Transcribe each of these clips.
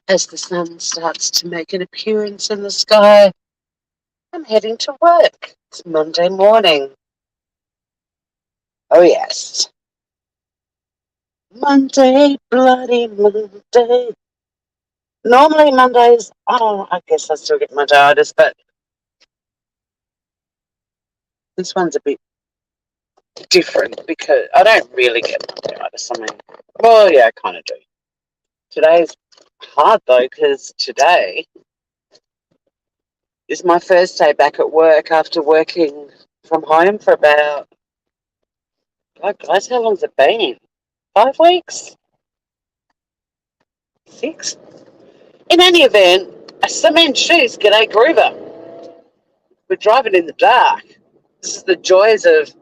As the sun starts to make an appearance in the sky, I'm heading to work. It's Monday morning. Oh, yes. Monday, bloody Monday. Normally Mondays, I guess I still get my diabetes, but this one's a bit different because I don't really get my diabetes. I mean, well, yeah, I kind of do. Today's hard, though, because today is my first day back at work after working from home for about, God, guys, how long's it been? 5 weeks? 6? In any event, a cement shoes, g'day Groover. We're driving in the dark. This is the joys of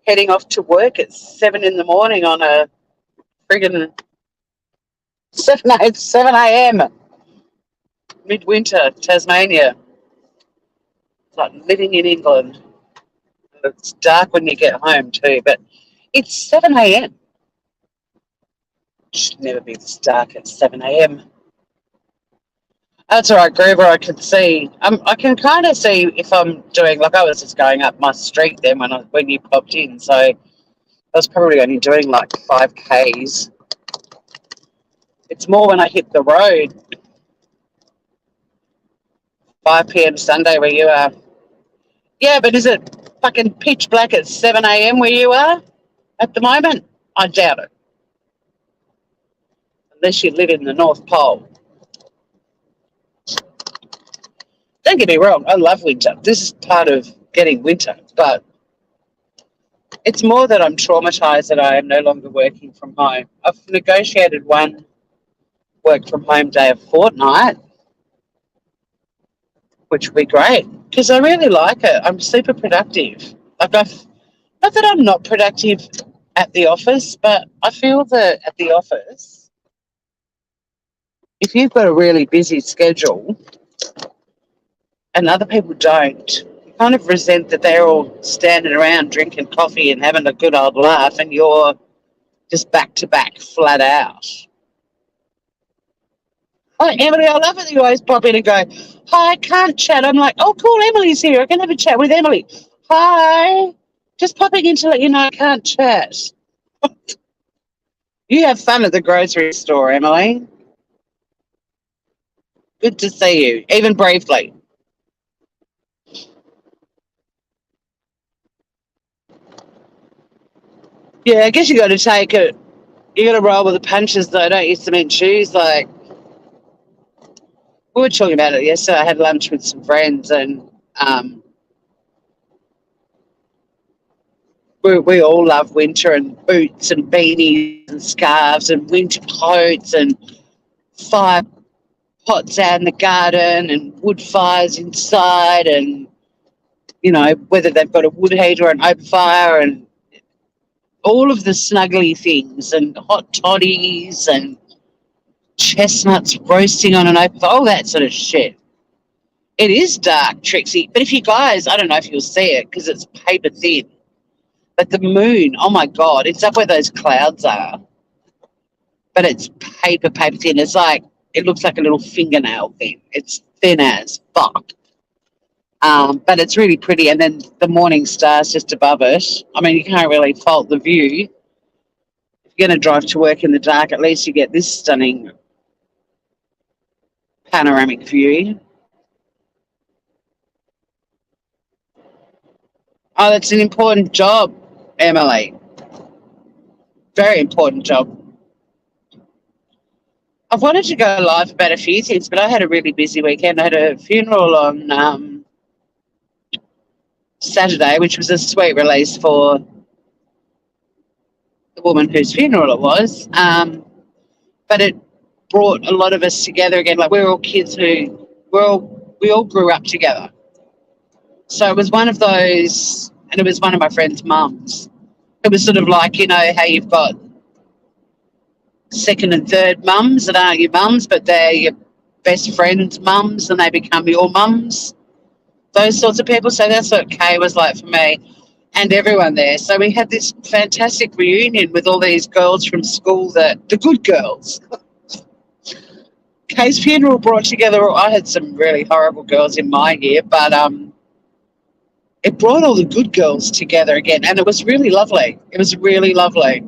heading off to work at 7 in the morning on a friggin' 7 a.m. midwinter, Tasmania. It's like living in England. It's dark when you get home too, but it's 7 a.m. It should never be this dark at 7 a.m. That's all right, Groover. I can see. I can kind of see if I'm doing, like I was just going up my street then when you popped in, so I was probably only doing like 5Ks. It's more when I hit the road. 5 p.m. Sunday where you are. Yeah, but is it fucking pitch black at 7 a.m. where you are at the moment? I doubt it. Unless you live in the North Pole. Don't get me wrong, I love winter. This is part of getting winter, but it's more that I'm traumatised that I am no longer working from home. I've negotiated one work from home day a fortnight, which would be great because I really like it. I'm super productive. Like not that I'm not productive at the office, but I feel that at the office, if you've got a really busy schedule and other people don't, you kind of resent that they're all standing around drinking coffee and having a good old laugh and you're just back to back flat out. Oh, Emily, I love it that you always pop in and go, hi, I can't chat. I'm like, oh, cool, Emily's here. I can have a chat with Emily. Hi. Just popping in to let you know I can't chat. You have fun at the grocery store, Emily. Good to see you, even briefly. Yeah, I guess you got to take it. You got to roll with the punches, though, don't you? Cement shoes. Like, we were talking about it yesterday. I had lunch with some friends and we all love winter and boots and beanies and scarves and winter coats and fire pots out in the garden and wood fires inside and, you know, whether they've got a wood heater or an open fire and all of the snuggly things and hot toddies and chestnuts roasting on an open fire, all that sort of shit. It is dark, Trixie, but if you guys, I don't know if you'll see it because it's paper thin, but the moon, oh my God, it's up where those clouds are, but it's paper thin. It's like, it looks like a little fingernail thin. It's thin as fuck. But it's really pretty, and then the morning star's just above it. I mean, you can't really fault the view. If you're going to drive to work in the dark, at least you get this stunning panoramic view. Oh, that's an important job, Emily. Very important job. I've wanted to go live about a few things, but I had a really busy weekend. I had a funeral on Saturday, which was a sweet release for the woman whose funeral it was. But it brought a lot of us together again. Like, we're all kids who we all grew up together. So it was one of those, and it was one of my friend's mums. It was sort of like, you know, how you've got second and third mums that aren't your mums, but they're your best friend's mums and they become your mums. Those sorts of people. So that's what Kay was like for me and everyone there. So we had this fantastic reunion with all these girls from school, the good girls. Kay's funeral brought together, I had some really horrible girls in my year, but it brought all the good girls together again, and it was really lovely. It was really lovely.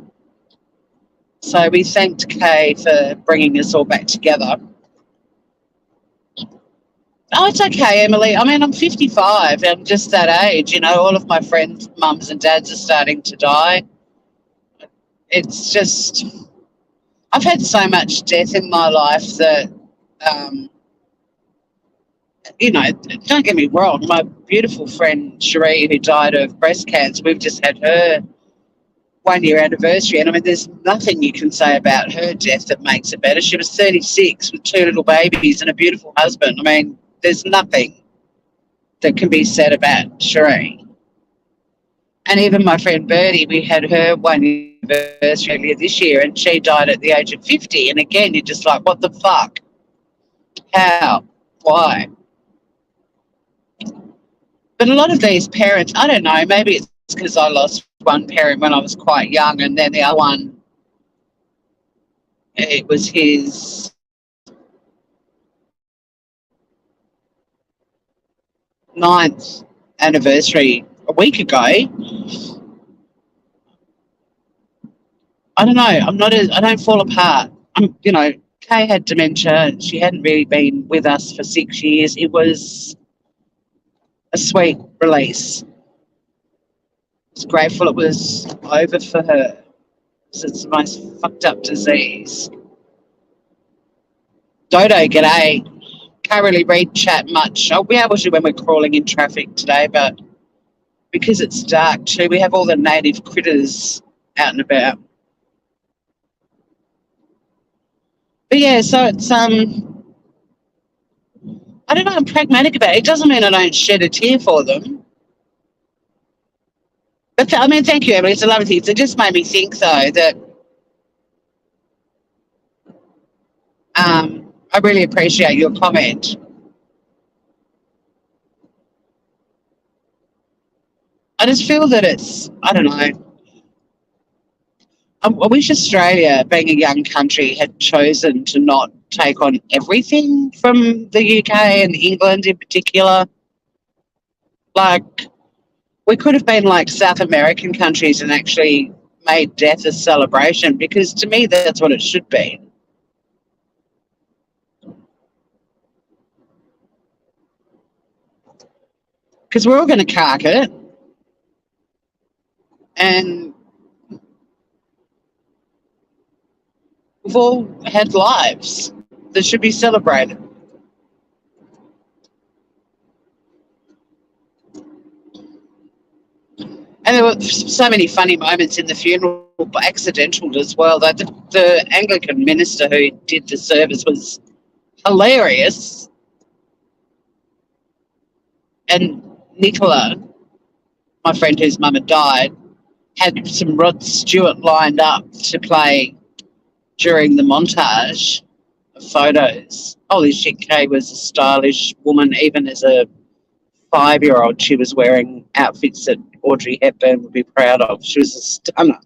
So we thanked Kay for bringing us all back together. Oh, it's okay, Emily. I mean, I'm 55. I'm just that age. You know, all of my friends' mums and dads are starting to die. It's just, I've had so much death in my life that, um, you know, don't get me wrong. My beautiful friend Cherie, who died of breast cancer, we've just had her 1 year anniversary. And I mean, there's nothing you can say about her death that makes it better. She was 36 with 2 little babies and a beautiful husband. I mean, there's nothing that can be said about Cherie. And even my friend Bertie, we had her 1 year anniversary earlier this year, and she died at the age of 50. And again, you're just like, what the fuck? How? Why? But a lot of these parents, I don't know, maybe it's because I lost one parent when I was quite young, and then the other one, it was his ninth anniversary a week ago. I don't know. I don't fall apart. You know, Kay had dementia. She hadn't really been with us for 6 years. It was a sweet release. I was grateful it was over for her. It's the most fucked up disease. Dodo, g'day. Can't really read chat much. I'll be able to when we're crawling in traffic today, but because it's dark too, we have all the native critters out and about. But yeah, so it's I don't know, I'm pragmatic about it. It doesn't mean I don't shed a tear for them. But I mean, thank you, Emily. It's a lovely thing. It just made me think though that I really appreciate your comment. I just feel that it's, I don't know. I wish Australia, being a young country, had chosen to not take on everything from the UK and England in particular. Like, we could have been like South American countries and actually made death a celebration, because to me that's what it should be. Because we're all going to cark it, and we've all had lives that should be celebrated. And there were so many funny moments in the funeral, but accidental as well. The Anglican minister who did the service was hilarious. And Nicola, my friend whose mum had died, had some Rod Stewart lined up to play during the montage of photos. Holy shit, Kay was a stylish woman. Even as a 5-year-old, she was wearing outfits that Audrey Hepburn would be proud of. She was a stunner.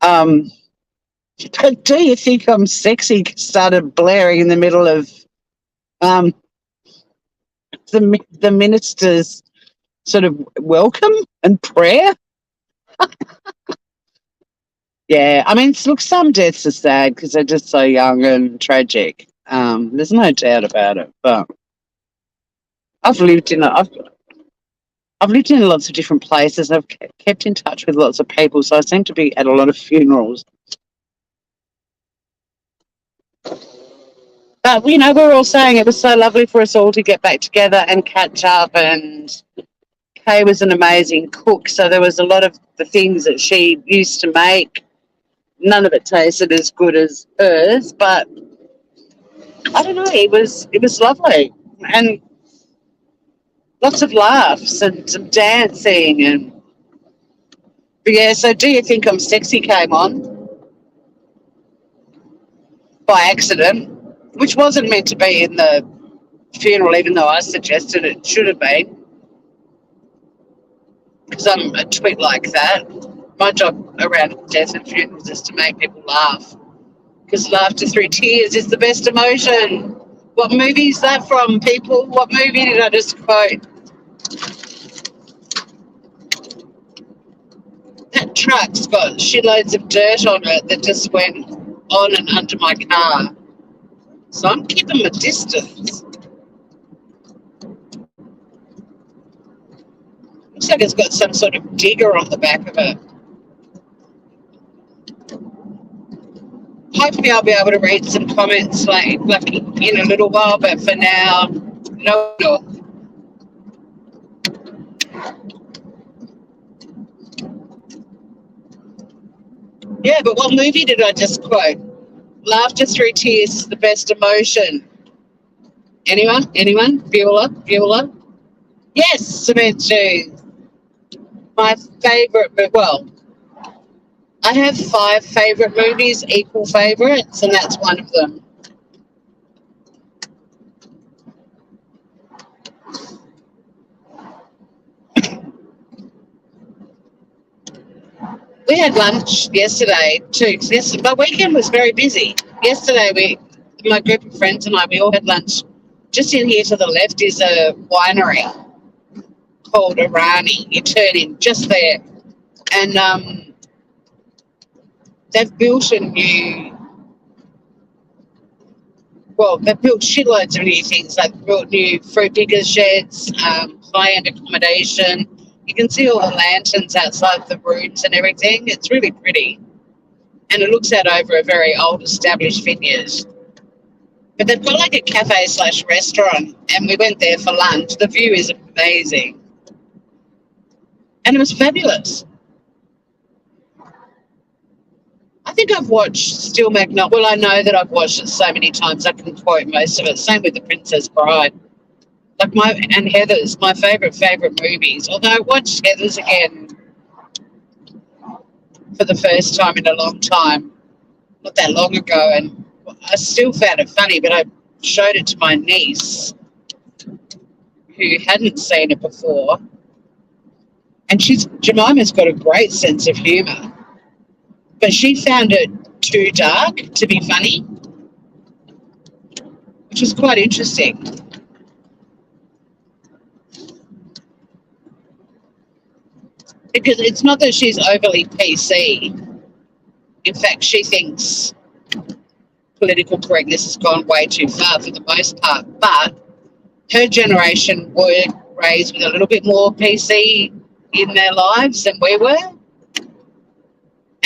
But do you think I'm sexy started blaring in the middle of the minister's sort of welcome and prayer. Yeah, I mean, look, some deaths are sad because they're just so young and tragic. There's no doubt about it. But I've lived in lots of different places. I've kept in touch with lots of people, so I seem to be at a lot of funerals. But you know, we're all saying it was so lovely for us all to get back together and catch up. And Kay was an amazing cook, so there was a lot of the things that she used to make. None of it tasted as good as hers, but I don't know. It was lovely, and lots of laughs and some dancing. And but yeah, so Do You Think I'm Sexy came on by accident, which wasn't meant to be in the funeral, even though I suggested it should have been, because I'm a twit like that. My job around death and funerals is to make people laugh. because laughter through tears is the best emotion. What movie is that from, people? What movie did I just quote? That truck's got shitloads of dirt on it that just went on and under my car. So I'm keeping my distance. Looks like it's got some sort of digger on the back of it. Hopefully I'll be able to read some comments like in a little while, but for now, no. Yeah, but what movie did I just quote? Laughter through tears is the best emotion. Anyone? Anyone? Bueller? Yes, Cement Shoes. My favourite, well, I have 5 favourite movies, equal favourites, and that's one of them. We had lunch yesterday too. My weekend was very busy. Yesterday, my group of friends and I, we all had lunch. Just in here to the left is a winery called Irani. You turn in just there, and they've built a new. Well, they've built shitloads of new things. They've built new fruit pickers sheds, high-end accommodation. You can see all the lanterns outside the rooms and everything. It's really pretty. And it looks out over a very old established vineyard. But they've got like a cafe/restaurant, and we went there for lunch. The view is amazing. And it was fabulous. I think I've watched Still Magnolia. Well, I know that I've watched it so many times I can quote most of it. Same with The Princess Bride. And Heathers, my favourite movies. Although I watched Heathers again for the first time in a long time, not that long ago, and I still found it funny, but I showed it to my niece who hadn't seen it before. And Jemima's got a great sense of humour, but she found it too dark to be funny, which was quite interesting. Because it's not that she's overly PC. In fact, she thinks political correctness has gone way too far for the most part. But her generation were raised with a little bit more PC in their lives than we were.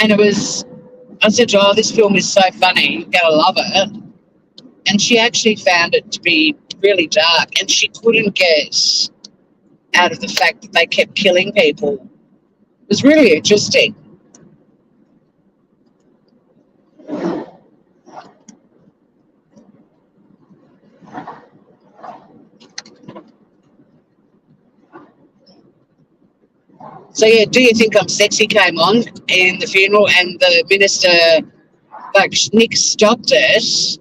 And I said to her, this film is so funny, you're going to love it. And she actually found it to be really dark, and she couldn't get out of the fact that they kept killing people. It was really interesting. So, yeah, Do You Think I'm Sexy came on in the funeral, and the minister, Nick stopped it,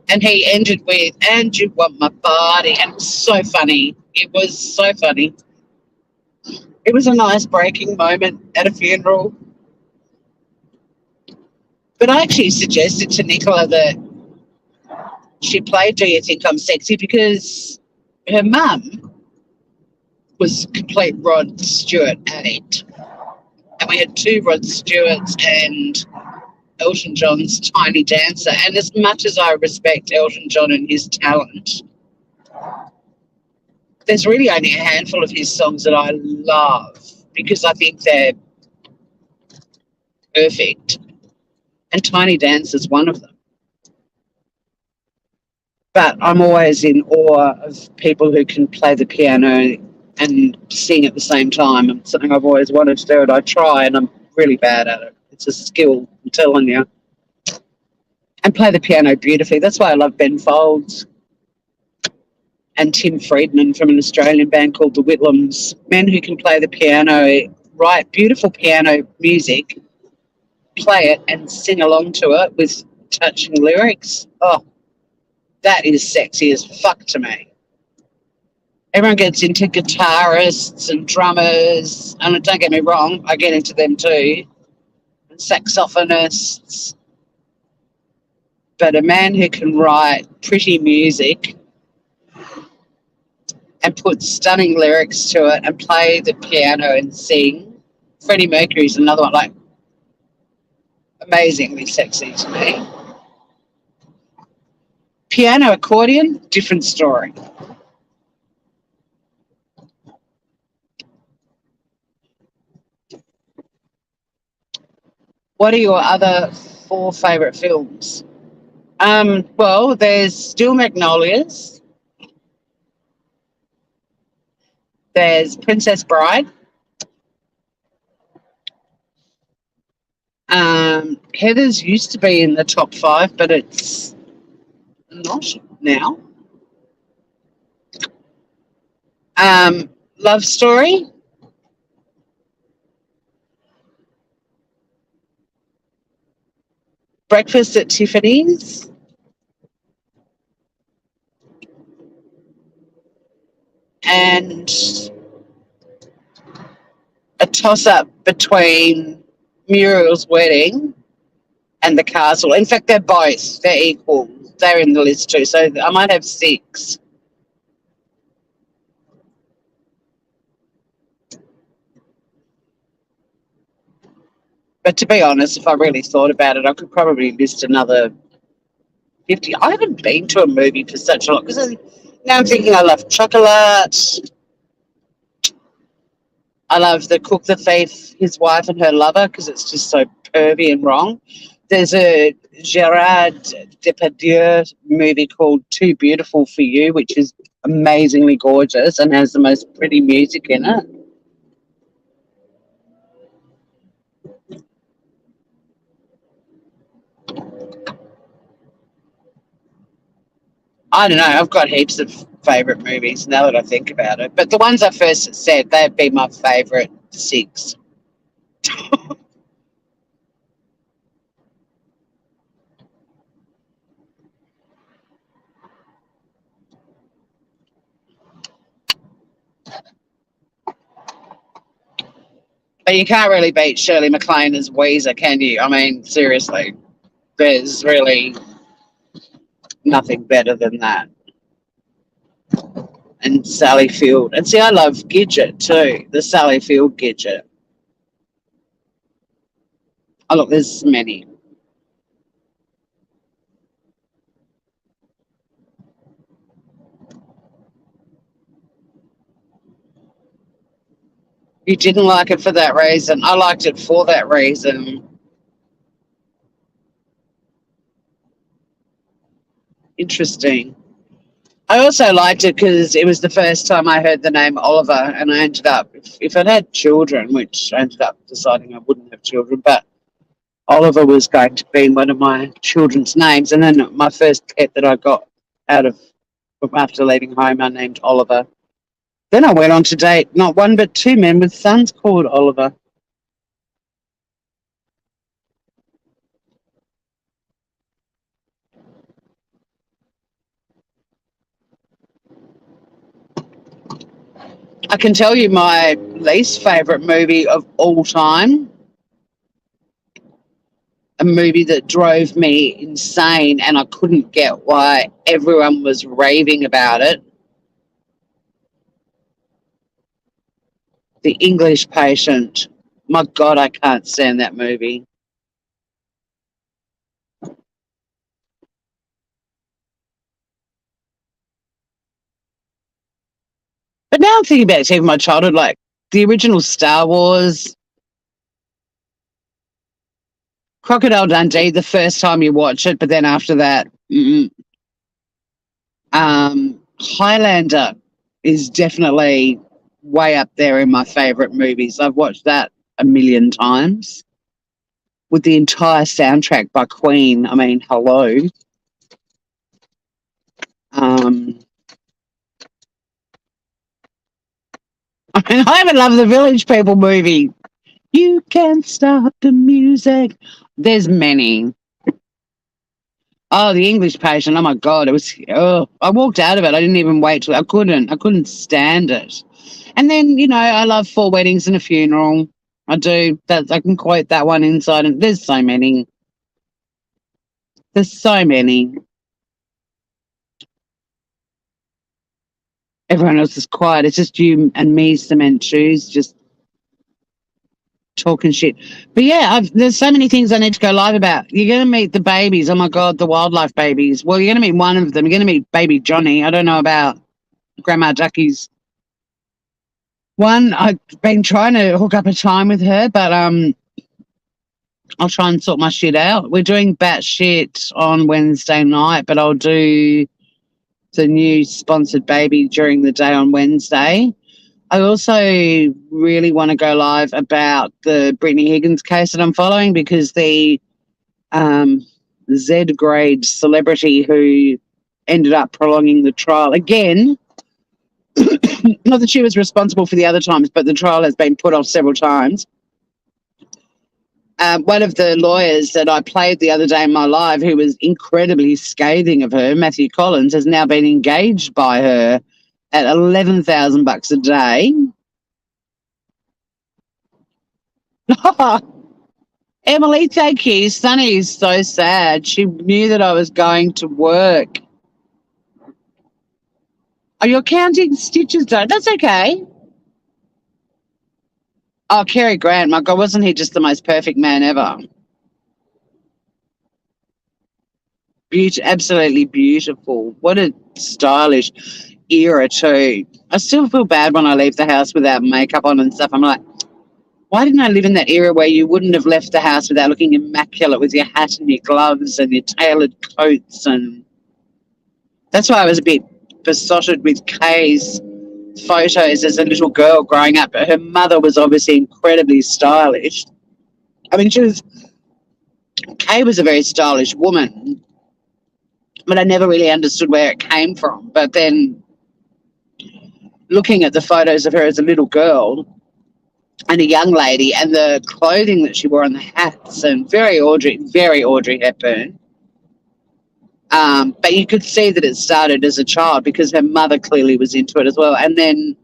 and he ended with, and you want my body, and it was so funny. It was so funny. It was a nice breaking moment at a funeral. But I actually suggested to Nicola that she play Do You Think I'm Sexy because her mum was a complete Rod Stewart addict. And we had 2 Rod Stewarts and Elton John's Tiny Dancer. And as much as I respect Elton John and his talent, there's really only a handful of his songs that I love because I think they're perfect. And Tiny Dancer is one of them. But I'm always in awe of people who can play the piano and sing at the same time. It's something I've always wanted to do, and I try, and I'm really bad at it. It's a skill, I'm telling you. And play the piano beautifully. That's why I love Ben Folds and Tim Friedman from an Australian band called the Whitlams. Men who can play the piano, write beautiful piano music, play it and sing along to it with touching lyrics. Oh, that is sexy as fuck to me. Everyone gets into guitarists and drummers, and don't get me wrong, I get into them too, and saxophonists. but a man who can write pretty music and put stunning lyrics to it and play the piano and sing. Freddie Mercury's another one, like amazingly sexy to me. Piano accordion, different story. What are your other four favourite films? Well, there's Still Magnolias. There's Princess Bride. Heather's used to be in the top 5, but it's not now. Love Story. Breakfast at Tiffany's. And a toss-up between Muriel's Wedding and The Castle. In fact, they're both. They're equal. They're in the list too. So I might have 6. But to be honest, if I really thought about it, I could probably list another 50. I haven't been to a movie for such a long, because now I'm thinking I love chocolate. I love The Cook, the Thief, His Wife and Her Lover, because it's just so pervy and wrong. There's a Gerard Depardieu movie called Too Beautiful for You, which is amazingly gorgeous and has the most pretty music in it. I don't know. I've got heaps of favourite movies now that I think about it. But the ones I first said, they'd be my favourite 6. But you can't really beat Shirley MacLaine as Weezer, can you? I mean, seriously, there's really nothing better than that. And Sally Field. And see, I love Gidget too, the Sally Field Gidget. Oh, look, there's many. You didn't like it for that reason. I liked it for that reason. Interesting. I also liked it because it was the first time I heard the name Oliver, and I ended up, if I'd had children, which I ended up deciding I wouldn't have children, but Oliver was going to be one of my children's names. And then my first pet that I got out of after leaving home, I named Oliver. Then I went on to date not one but 2 men with sons called Oliver. I can tell you my least favourite movie of all time, a movie that drove me insane and I couldn't get why everyone was raving about it. The English Patient. My God, I can't stand that movie. But now I'm thinking back to even my childhood, like the original Star Wars, Crocodile Dundee, the first time you watch it, but then after that, Highlander is definitely way up there in my favourite movies. I've watched that a million times with the entire soundtrack by Queen. I mean, hello. I even love the Village People movie. You can't stop the music. There's many. Oh, The English Patient. Oh my God, it was. Oh, I walked out of it. I didn't even wait till I couldn't stand it. And then I love Four Weddings and a Funeral. I do. That I can quote that one inside. And there's so many. There's so many. Everyone else is quiet. It's just you and me, cement shoes, just talking shit. But yeah, there's so many things I need to go live about. You're going to meet the babies. Oh my God, the wildlife babies. Well, you're going to meet one of them. You're going to meet baby Johnny. I don't know about Grandma Ducky's one. I've been trying to hook up a time with her, but I'll try and sort my shit out. We're doing bat shit on Wednesday night, but I'll do the new sponsored baby during the day on Wednesday. I also really want to go live about the Brittany Higgins case that I'm following, because the Z-grade celebrity who ended up prolonging the trial again, not that she was responsible for the other times, but the trial has been put off several times. One of the lawyers that I played the other day in my live, who was incredibly scathing of her, Matthew Collins, has now been engaged by her at $11,000 a day. Emily, thank you. Sunny is so sad. She knew that I was going to work. Oh, you're counting stitches, though. That's okay. Oh, Cary Grant, my God, wasn't he just the most perfect man ever? Absolutely beautiful. What a stylish era too. I still feel bad when I leave the house without makeup on and stuff. I'm like, why didn't I live in that era where you wouldn't have left the house without looking immaculate with your hat and your gloves and your tailored coats? And that's why I was a bit besotted with Kay's photos as a little girl growing up. Her mother was obviously incredibly stylish. I mean, Kay was a very stylish woman, but I never really understood where it came from. But then looking at the photos of her as a little girl and a young lady, and the clothing that she wore and the hats, and very Audrey Hepburn. But you could see that it started as a child because her mother clearly was into it as well. And then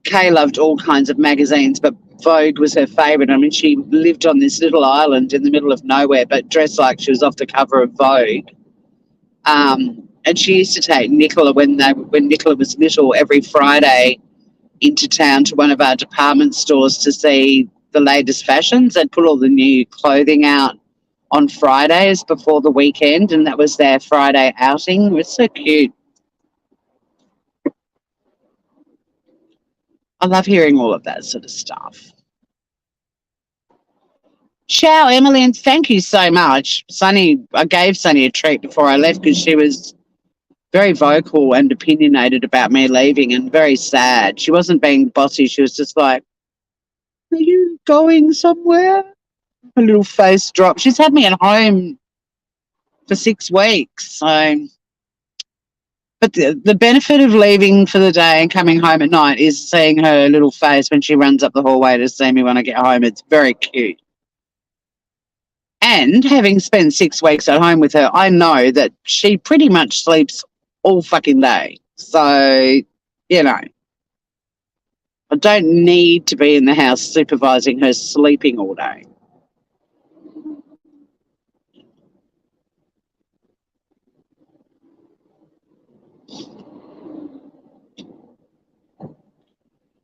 Kay loved all kinds of magazines, but Vogue was her favourite. I mean, she lived on this little island in the middle of nowhere, but dressed like she was off the cover of Vogue. And she used to take Nicola when Nicola was little every Friday into town to one of our department stores to see the latest fashions. They'd put all the new clothing out on Fridays before the weekend, and that was their Friday outing. It was so cute. I love hearing all of that sort of stuff. Ciao, Emily, and thank you so much. Sunny, I gave Sunny a treat before I left because she was very vocal and opinionated about me leaving and very sad. She wasn't being bossy. She was just like, are you going somewhere? Her little face dropped. She's had me at home for 6 weeks. So, but the benefit of leaving for the day and coming home at night is seeing her little face when she runs up the hallway to see me when I get home. It's very cute. And having spent 6 weeks at home with her, I know that she pretty much sleeps all fucking day. So, you know, I don't need to be in the house supervising her sleeping all day.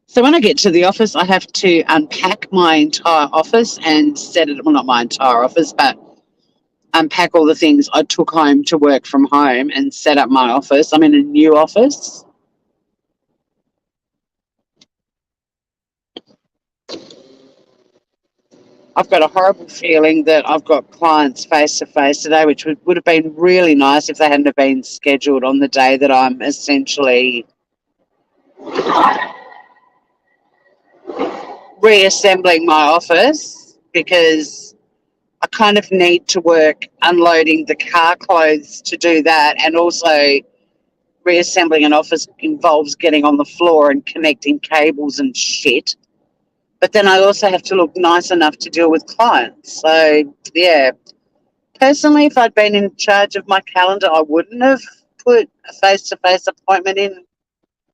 So when I get to the office, I have to unpack my entire office and set it, well, not my entire office, but unpack all the things I took home to work from home and set up my office. I'm in a new office. I've got a horrible feeling that I've got clients face-to-face today, which would have been really nice if they hadn't have been scheduled on the day that I'm essentially reassembling my office, because I kind of need to work unloading the car clothes to do that, and also reassembling an office involves getting on the floor and connecting cables and shit. But then I also have to look nice enough to deal with clients. So, yeah. Personally, if I'd been in charge of my calendar, I wouldn't have put a face-to-face appointment in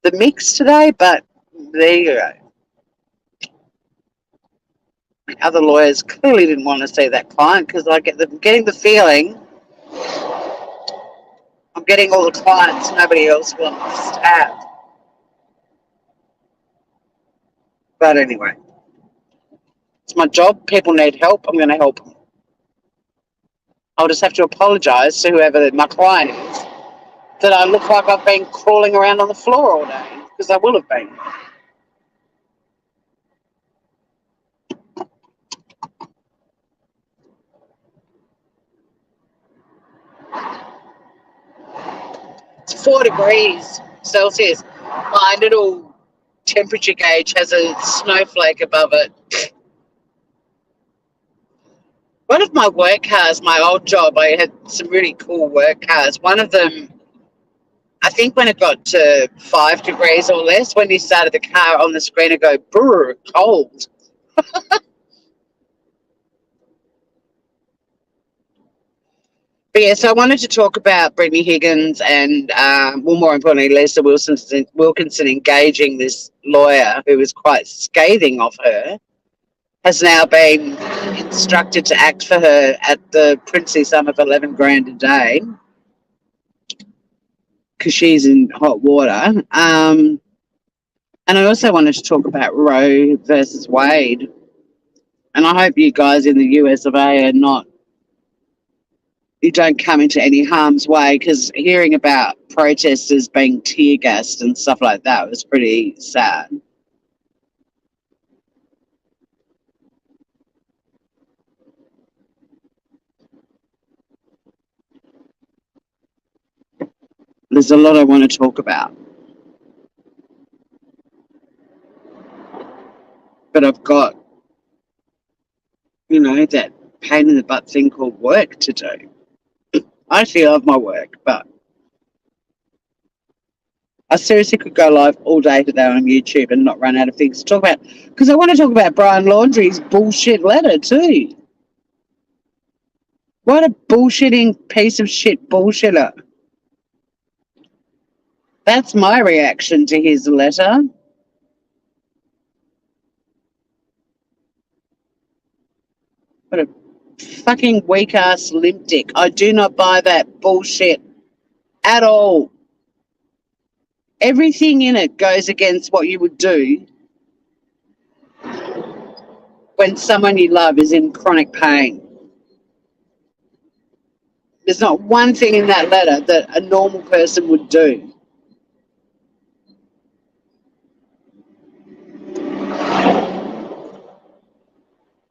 the mix today, but there you go. Other lawyers clearly didn't want to see that client because I get getting the feeling I'm getting all the clients nobody else wants to have. But anyway, it's my job. People need help. I'm going to help them. I'll just have to apologise to whoever my client is that I look like I've been crawling around on the floor all day, because I will have been. It's 4 degrees Celsius. My little temperature gauge has a snowflake above it. One of my work cars, my old job, I had some really cool work cars. One of them, I think when it got to 5 degrees or less, when you started the car on the screen, it go, brr, cold. But yeah, so I wanted to talk about Brittany Higgins and, well, more importantly, Lisa Wilkinson engaging this lawyer who was quite scathing of her, has now been instructed to act for her at the princely sum of 11 grand a day because she's in hot water. And I also wanted to talk about Roe versus Wade. And I hope you guys in the US of A are not, you don't come into any harm's way, because hearing about protesters being tear gassed and stuff like that was pretty sad. There's a lot I want to talk about, but I've got, that pain in the butt thing called work to do. I actually love my work, but I seriously could go live all day today on YouTube and not run out of things to talk about, because I want to talk about Brian Laundrie's bullshit letter too. What a bullshitting piece of shit bullshitter. That's my reaction to his letter. What a fucking weak ass limp dick. I do not buy that bullshit at all. Everything in it goes against what you would do when someone you love is in chronic pain. There's not one thing in that letter that a normal person would do.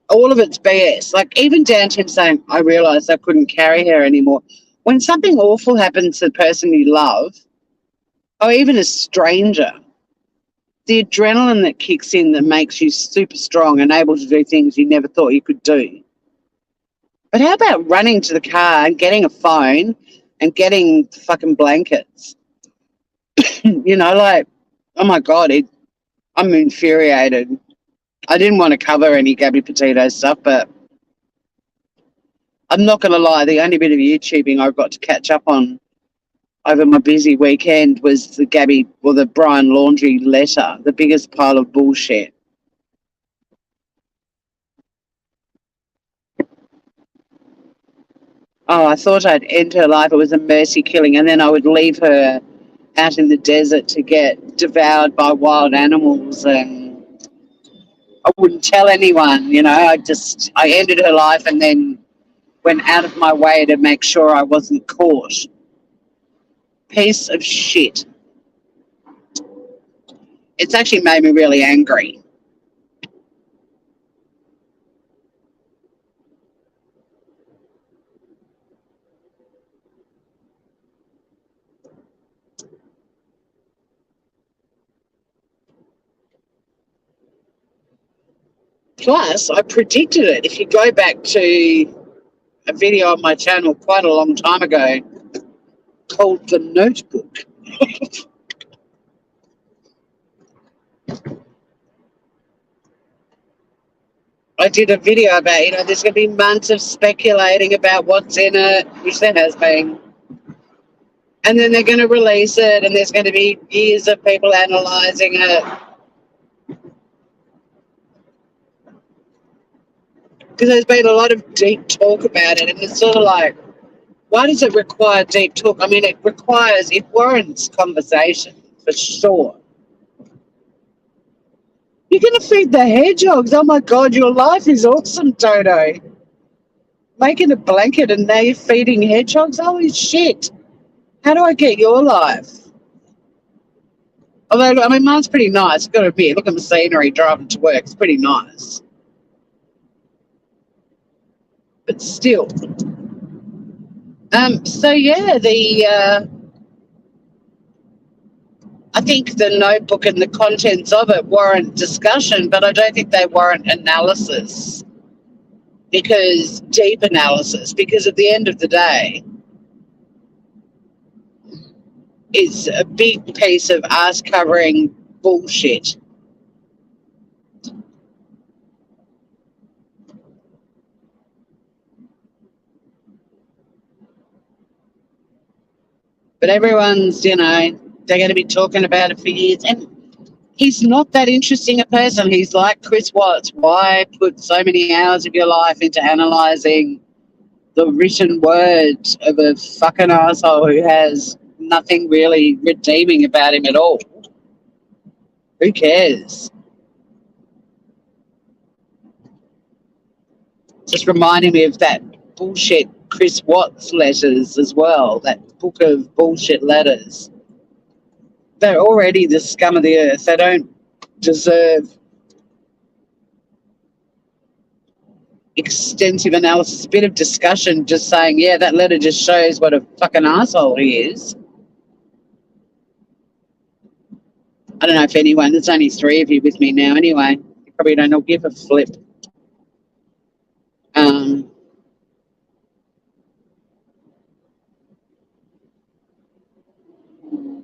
All of it's BS. Like, even down to him saying, I realised I couldn't carry her anymore. When something awful happens to the person you love, or even a stranger, the adrenaline that kicks in that makes you super strong and able to do things you never thought you could do. But how about running to the car and getting a phone and getting fucking blankets? Like, oh my God, I'm infuriated. I didn't want to cover any Gabby Petito stuff, but I'm not going to lie, the only bit of YouTubing I got to catch up on over my busy weekend was the Brian Laundrie letter, the biggest pile of bullshit. Oh, I thought I'd end her life. It was a mercy killing, and then I would leave her out in the desert to get devoured by wild animals, and I wouldn't tell anyone, I ended her life and then went out of my way to make sure I wasn't caught. Piece of shit. It's actually made me really angry. Plus, I predicted it. If you go back to a video on my channel quite a long time ago called The Notebook. I did a video about, there's going to be months of speculating about what's in it, which there has been. And then they're going to release it, and there's going to be years of people analysing it. Because there's been a lot of deep talk about it, and it's sort of like, Why does it require deep talk? I mean, it warrants conversation for sure. You're going to feed the hedgehogs. Oh my God, your life is awesome, Toto. Making a blanket and now you're feeding hedgehogs? Holy shit. How do I get your life? Although, I mean, mine's pretty nice. I've got to admit, look at the scenery driving to work. It's pretty nice. But still. So, yeah, I think the notebook and the contents of it warrant discussion, but I don't think they warrant analysis. Deep analysis, because at the end of the day, it's a big piece of ass covering bullshit. But everyone's, they're going to be talking about it for years. And he's not that interesting a person. He's like Chris Watts. Why put so many hours of your life into analysing the written words of a fucking asshole who has nothing really redeeming about him at all? Who cares? Just reminding me of that bullshit Chris Watts letters as well, that book of bullshit letters. They're already the scum of the earth. They don't deserve extensive analysis, a bit of discussion, just saying, yeah, that letter just shows what a fucking asshole he is. I don't know if anyone, there's only 3 of you with me now anyway. You probably don't give a flip.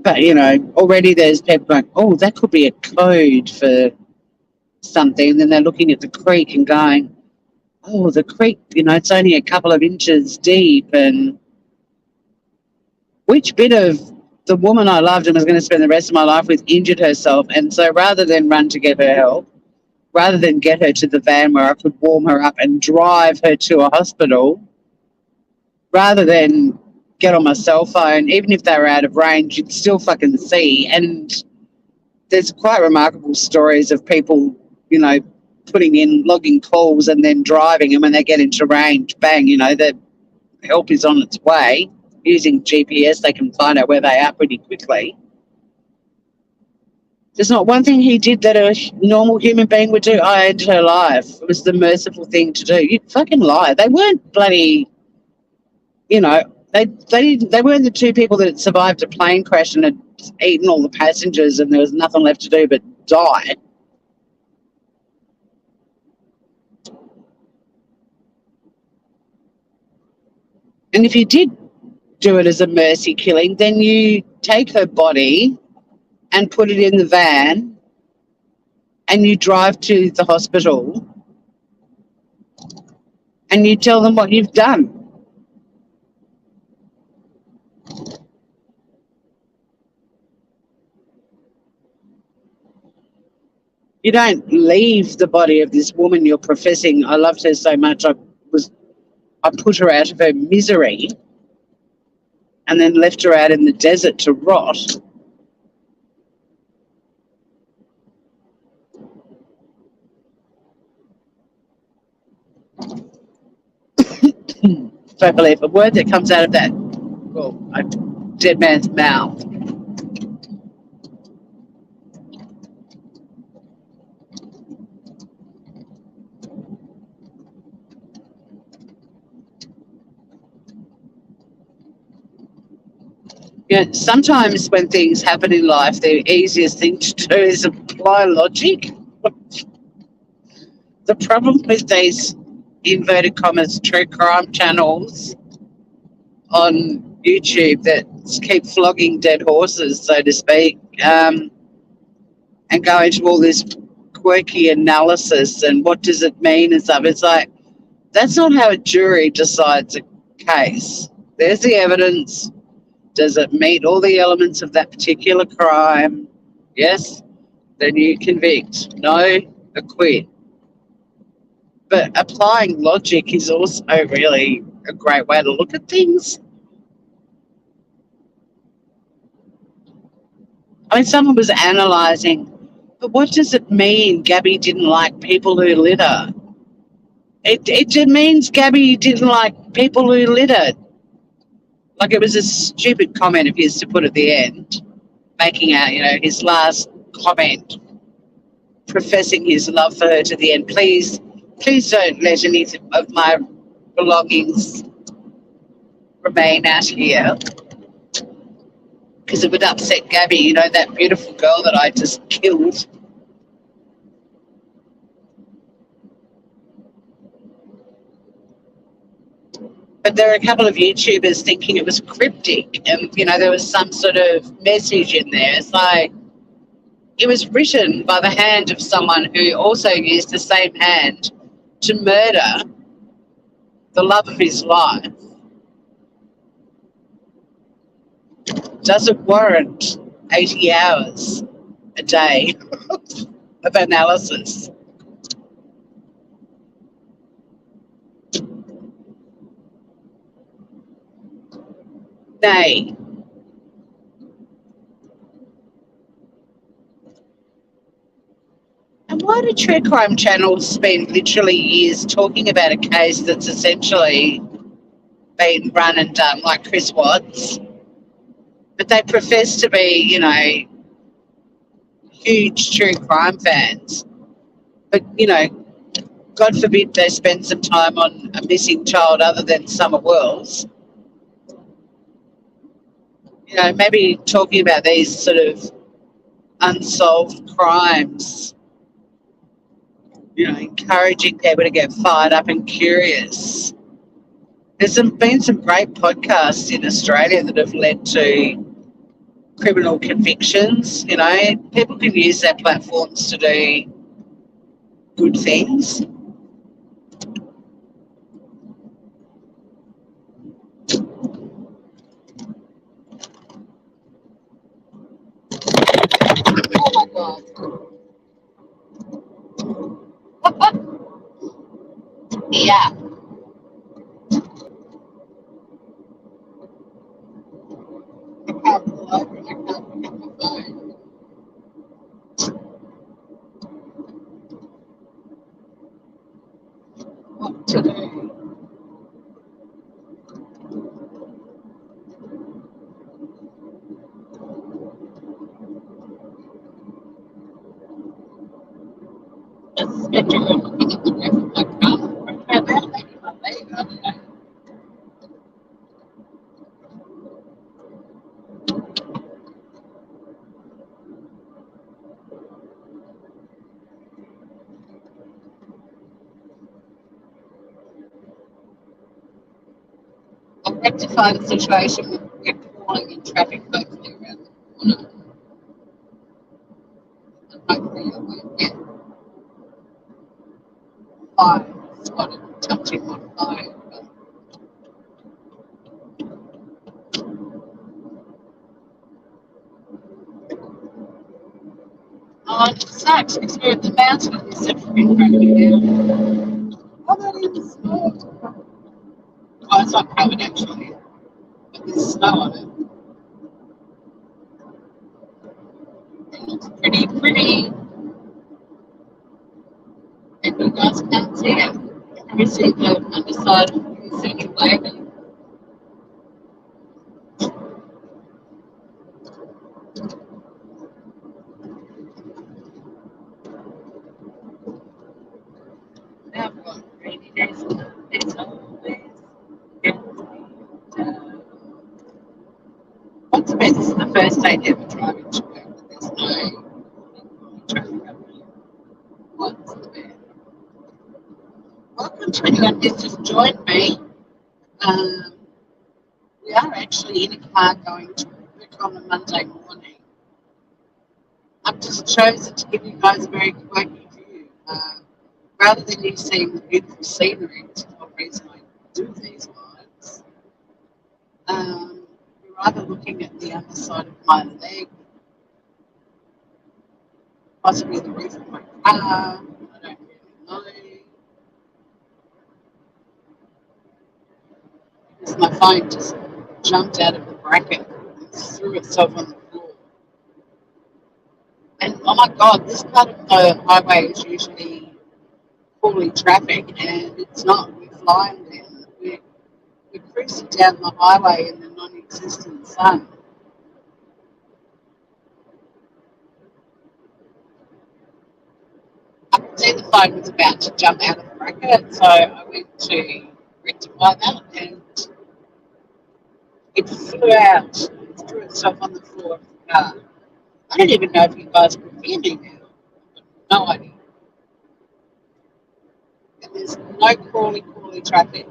But, already there's people going, oh, that could be a code for something. And then they're looking at the creek and going, oh, the creek, it's only a couple of inches deep. And which bit of the woman I loved and was going to spend the rest of my life with injured herself? And so rather than run to get her help, rather than get her to the van where I could warm her up and drive her to a hospital, rather than get on my cell phone, even if they were out of range, you'd still fucking see. And there's quite remarkable stories of people, logging calls and then driving, and when they get into range, bang, the help is on its way. Using GPS, they can find out where they are pretty quickly. There's not one thing he did that a normal human being would do. I ended her life. It was the merciful thing to do. You fucking lie. They weren't bloody, they weren't the 2 people that had survived a plane crash and had eaten all the passengers and there was nothing left to do but die. And if you did do it as a mercy killing, then you take her body and put it in the van and you drive to the hospital and you tell them what you've done. You don't leave the body of this woman you're professing, I loved her so much, I put her out of her misery and then left her out in the desert to rot. Don't believe a word that comes out of that, a dead man's mouth. Sometimes when things happen in life, the easiest thing to do is apply logic. The problem with these inverted commas true crime channels on YouTube that keep flogging dead horses, so to speak, and go into all this quirky analysis and what does it mean and stuff. It's like, that's not how a jury decides a case. There's the evidence. Does it meet all the elements of that particular crime? Yes, then you convict. No, acquit. But applying logic is also really a great way to look at things. I mean, someone was analysing, but what does it mean Gabby didn't like people who litter? It means Gabby didn't like people who littered. Like, it was a stupid comment of his to put at the end, making out, his last comment, professing his love for her to the end. Please don't let any of my belongings remain out here, because it would upset Gabby, that beautiful girl that I just killed. But there are a couple of YouTubers thinking it was cryptic, and there was some sort of message in there. It's like, it was written by the hand of someone who also used the same hand to murder the love of his life. Does it warrant 80 hours a day of analysis? Nay. And why do true crime channels spend literally years talking about a case that's essentially been run and done, like Chris Watts? But they profess to be, huge true crime fans. But, God forbid they spend some time on a missing child other than Summer Wells. Maybe talking about these sort of unsolved crimes, encouraging people to get fired up and curious. There's been some great podcasts in Australia that have led to criminal convictions. People can use their platforms to do good things. Oh my God. Yeah. What to do? I'll rectify the situation with calling in traffic hopefully around the corner. And hopefully I won't get fired, spotted touching my phone. Oh, it sucks because we're at the mountain and there's something in front of me now. Oh, that is snow. Oh, it's not covered actually, but there's snow on it. It looks pretty, and you guys can't see it. Can you see the underside of the central wagon? Now I've got rainy days. It's always what's best is the first day ever driving to work, but there's no traffic up here. What's the best? Welcome to anyone who's just joined me. Um, we are actually in a car going to work on a Monday morning. I've just chosen to give you guys a very quirky view. Rather than you seeing the beautiful scenery, which is the reason I do these lives, you're either looking at the underside of my leg, possibly the roof of my car, I don't really know. Because my phone just jumped out of the bracket and threw itself on the floor. And oh my God, this part of the highway is usually fully traffic, and it's not. We're flying there. We're cruising down the highway in the non-existent sun. I could see the phone was about to jump out of the bracket, so I went to rectify that, and it flew out. It threw itself on the floor of the car. I don't even know if you guys can hear me now. No idea. And there's no crawly traffic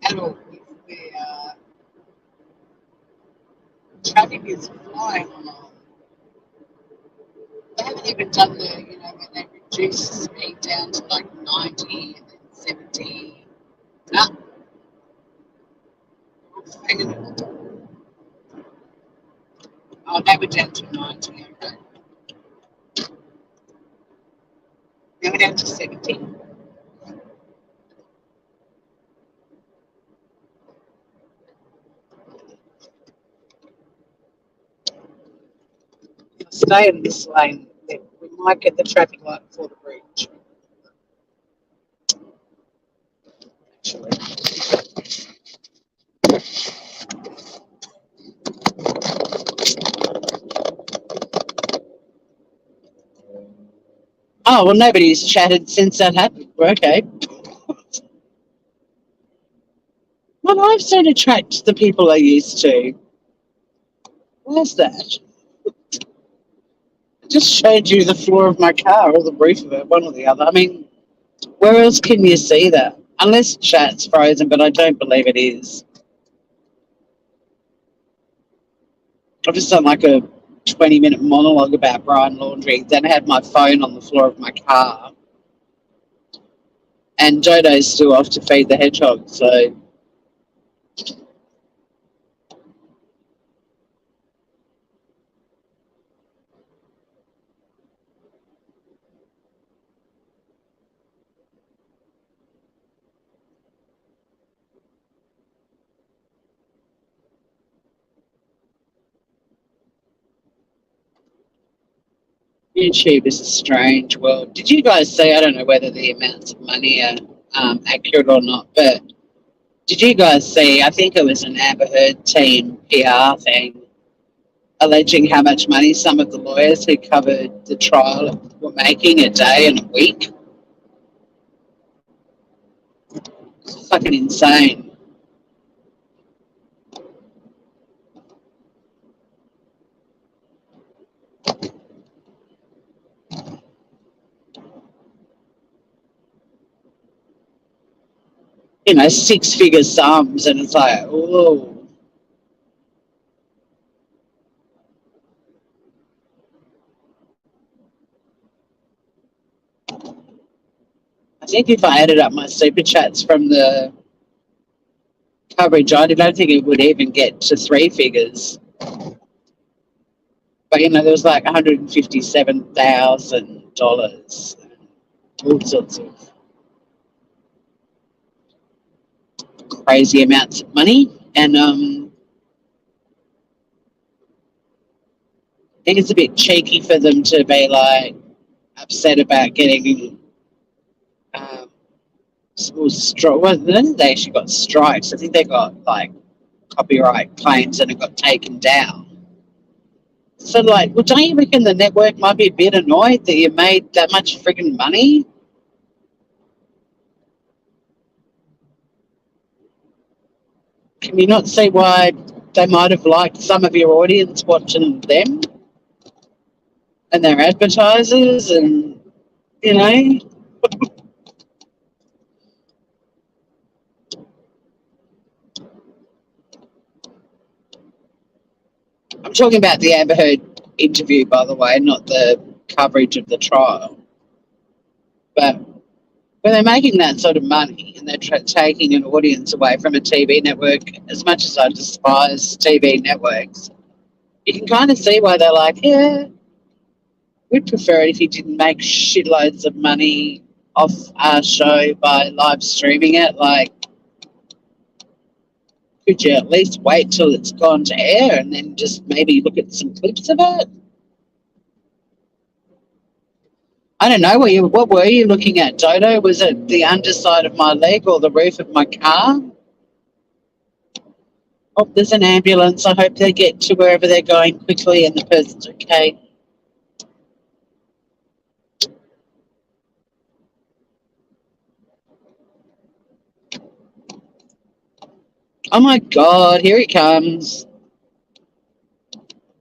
at all. The traffic is flying along. They haven't even done when they reduce the speed down to like 90 and then 70. No, hanging on. Oh, now we're down to 90. Okay. Now we're down to 70. If I stay in this lane, then we might get the traffic light before the bridge. Actually. Oh, well, nobody's chatted since that happened. Okay. My lives don't attract the people I used to. Where's that? I just showed you the floor of my car or the roof of it, one or the other. I mean, where else can you see that? Unless chat's frozen, but I don't believe it is. I've just done like a 20-minute monologue about Brian Laundrie. Then I had my phone on the floor of my car. And Dodo's still off to feed the hedgehog, so... YouTube is a strange world. Did you guys see, I don't know whether the amounts of money are accurate or not, but did you guys see, I think it was an Amber Heard team PR thing, alleging how much money some of the lawyers who covered the trial were making a day and a week? It's fucking insane. You know, six-figure sums, and it's like, oh. I think if I added up my super chats from the coverage, I don't think it would even get to three figures. But, you know, there was like $157,000, all sorts of crazy amounts of money. And I think it's a bit cheeky for them to be like upset about getting well, they actually got strikes. I think they got like copyright claims and it got taken down. So like, well, don't you reckon the network might be a bit annoyed that you made that much friggin' money? Can you not see why they might have liked some of your audience watching them and their advertisers and, you know? I'm talking about the Amber Heard interview, by the way, not the coverage of the trial. But when they're making that sort of money and they're taking an audience away from a TV network, as much as I despise TV networks, you can kind of see why they're like, yeah, we'd prefer it if you didn't make shitloads of money off our show by live streaming it. Like, could you at least wait till it's gone to air and then just maybe look at some clips of it? I don't know. What were you looking at, Dodo? Was it the underside of my leg or the roof of my car? Oh, there's an ambulance. I hope they get to wherever they're going quickly and the person's okay. Oh my God, here he comes.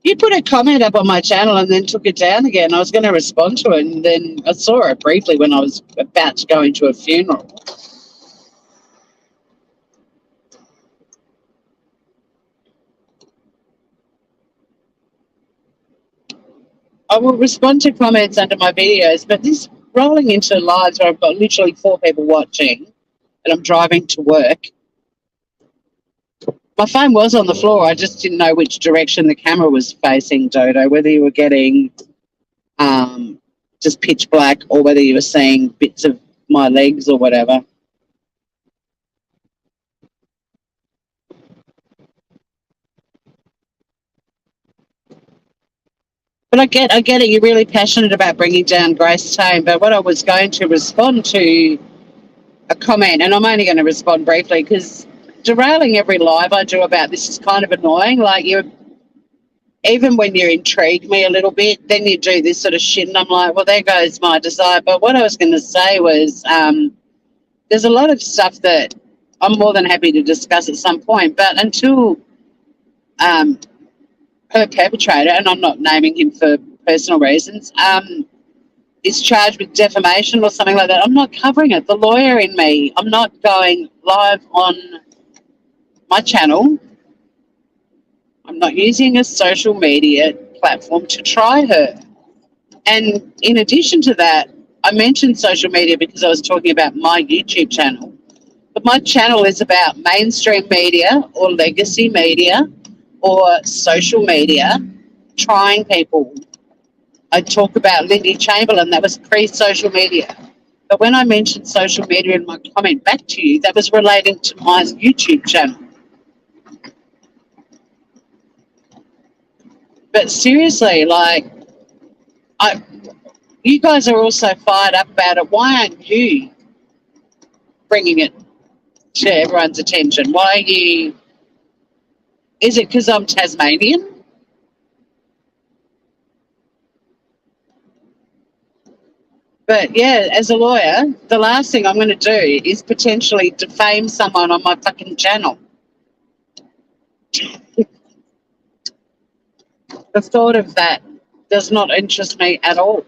You put a comment up on my channel and then took it down again. I was going to respond to it, and then I saw it briefly when I was about to go into a funeral. I will respond to comments under my videos, but this rolling into lives where I've got literally 4 people watching and I'm driving to work. My phone was on the floor. I just didn't know which direction the camera was facing, Dodo, whether you were getting just pitch black or whether you were seeing bits of my legs or whatever. But I get it. You're really passionate about bringing down Grace Tame. But what I was going to respond to a comment, and I'm only going to respond briefly because derailing every live I do about this is kind of annoying. Like, even when you intrigue me a little bit, then you do this sort of shit, and I'm like, well, there goes my desire. But what I was going to say was, there's a lot of stuff that I'm more than happy to discuss at some point. But until her perpetrator, and I'm not naming him for personal reasons, is charged with defamation or something like that, I'm not covering it. The lawyer in me, I'm not going live on my channel. I'm not using a social media platform to try her. And in addition to that, I mentioned social media because I was talking about my YouTube channel. But my channel is about mainstream media or legacy media or social media trying people. I talk about Lindy Chamberlain, that was pre-social media. But when I mentioned social media in my comment back to you, that was relating to my YouTube channel. But seriously, like, you guys are all so fired up about it. Why aren't you bringing it to everyone's attention? Why are you... Is it because I'm Tasmanian? But yeah, as a lawyer, the last thing I'm going to do is potentially defame someone on my fucking channel. The thought of that does not interest me at all.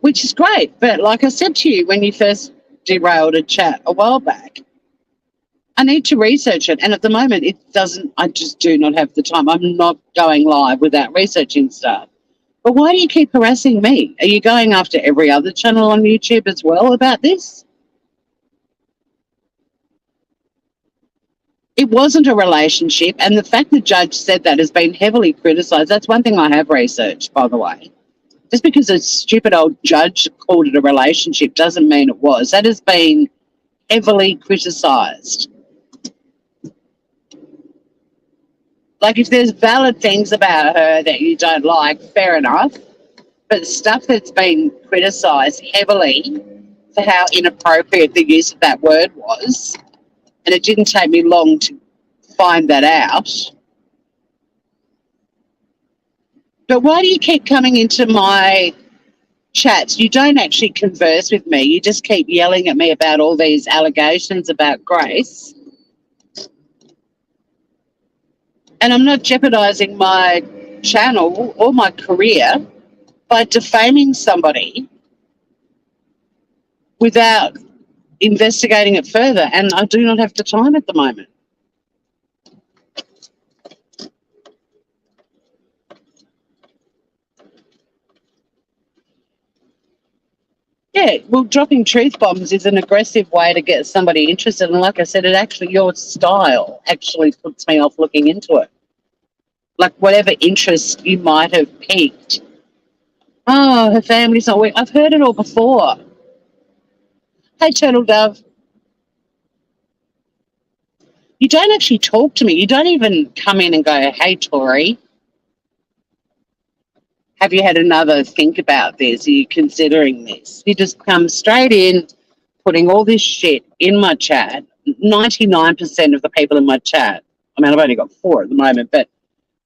Which is great. But like I said to you when you first derailed a chat a while back, I need to research it. And at the moment, I just do not have the time. I'm not going live without researching stuff. But why do you keep harassing me? Are you going after every other channel on YouTube as well about this? It wasn't a relationship. And the fact the judge said that has been heavily criticised. That's one thing I have researched, by the way. Just because a stupid old judge called it a relationship doesn't mean it was. That has been heavily criticised. Like, if there's valid things about her that you don't like, fair enough. But stuff that's been criticised heavily for how inappropriate the use of that word was, and it didn't take me long to find that out. But why do you keep coming into my chats? You don't actually converse with me. You just keep yelling at me about all these allegations about Grace. And I'm not jeopardising my channel or my career by defaming somebody without investigating it further. And I do not have the time at the moment. Yeah, well, dropping truth bombs is an aggressive way to get somebody interested. And like I said, your style actually puts me off looking into it. Like, whatever interest you might have piqued. Oh, her family's not weak. I've heard it all before. Hey, Turtle Dove. You don't actually talk to me. You don't even come in and go, hey, Tori, have you had another think about this? Are you considering this? You just come straight in, putting all this shit in my chat. 99% of the people in my chat, I mean, I've only got 4 at the moment, but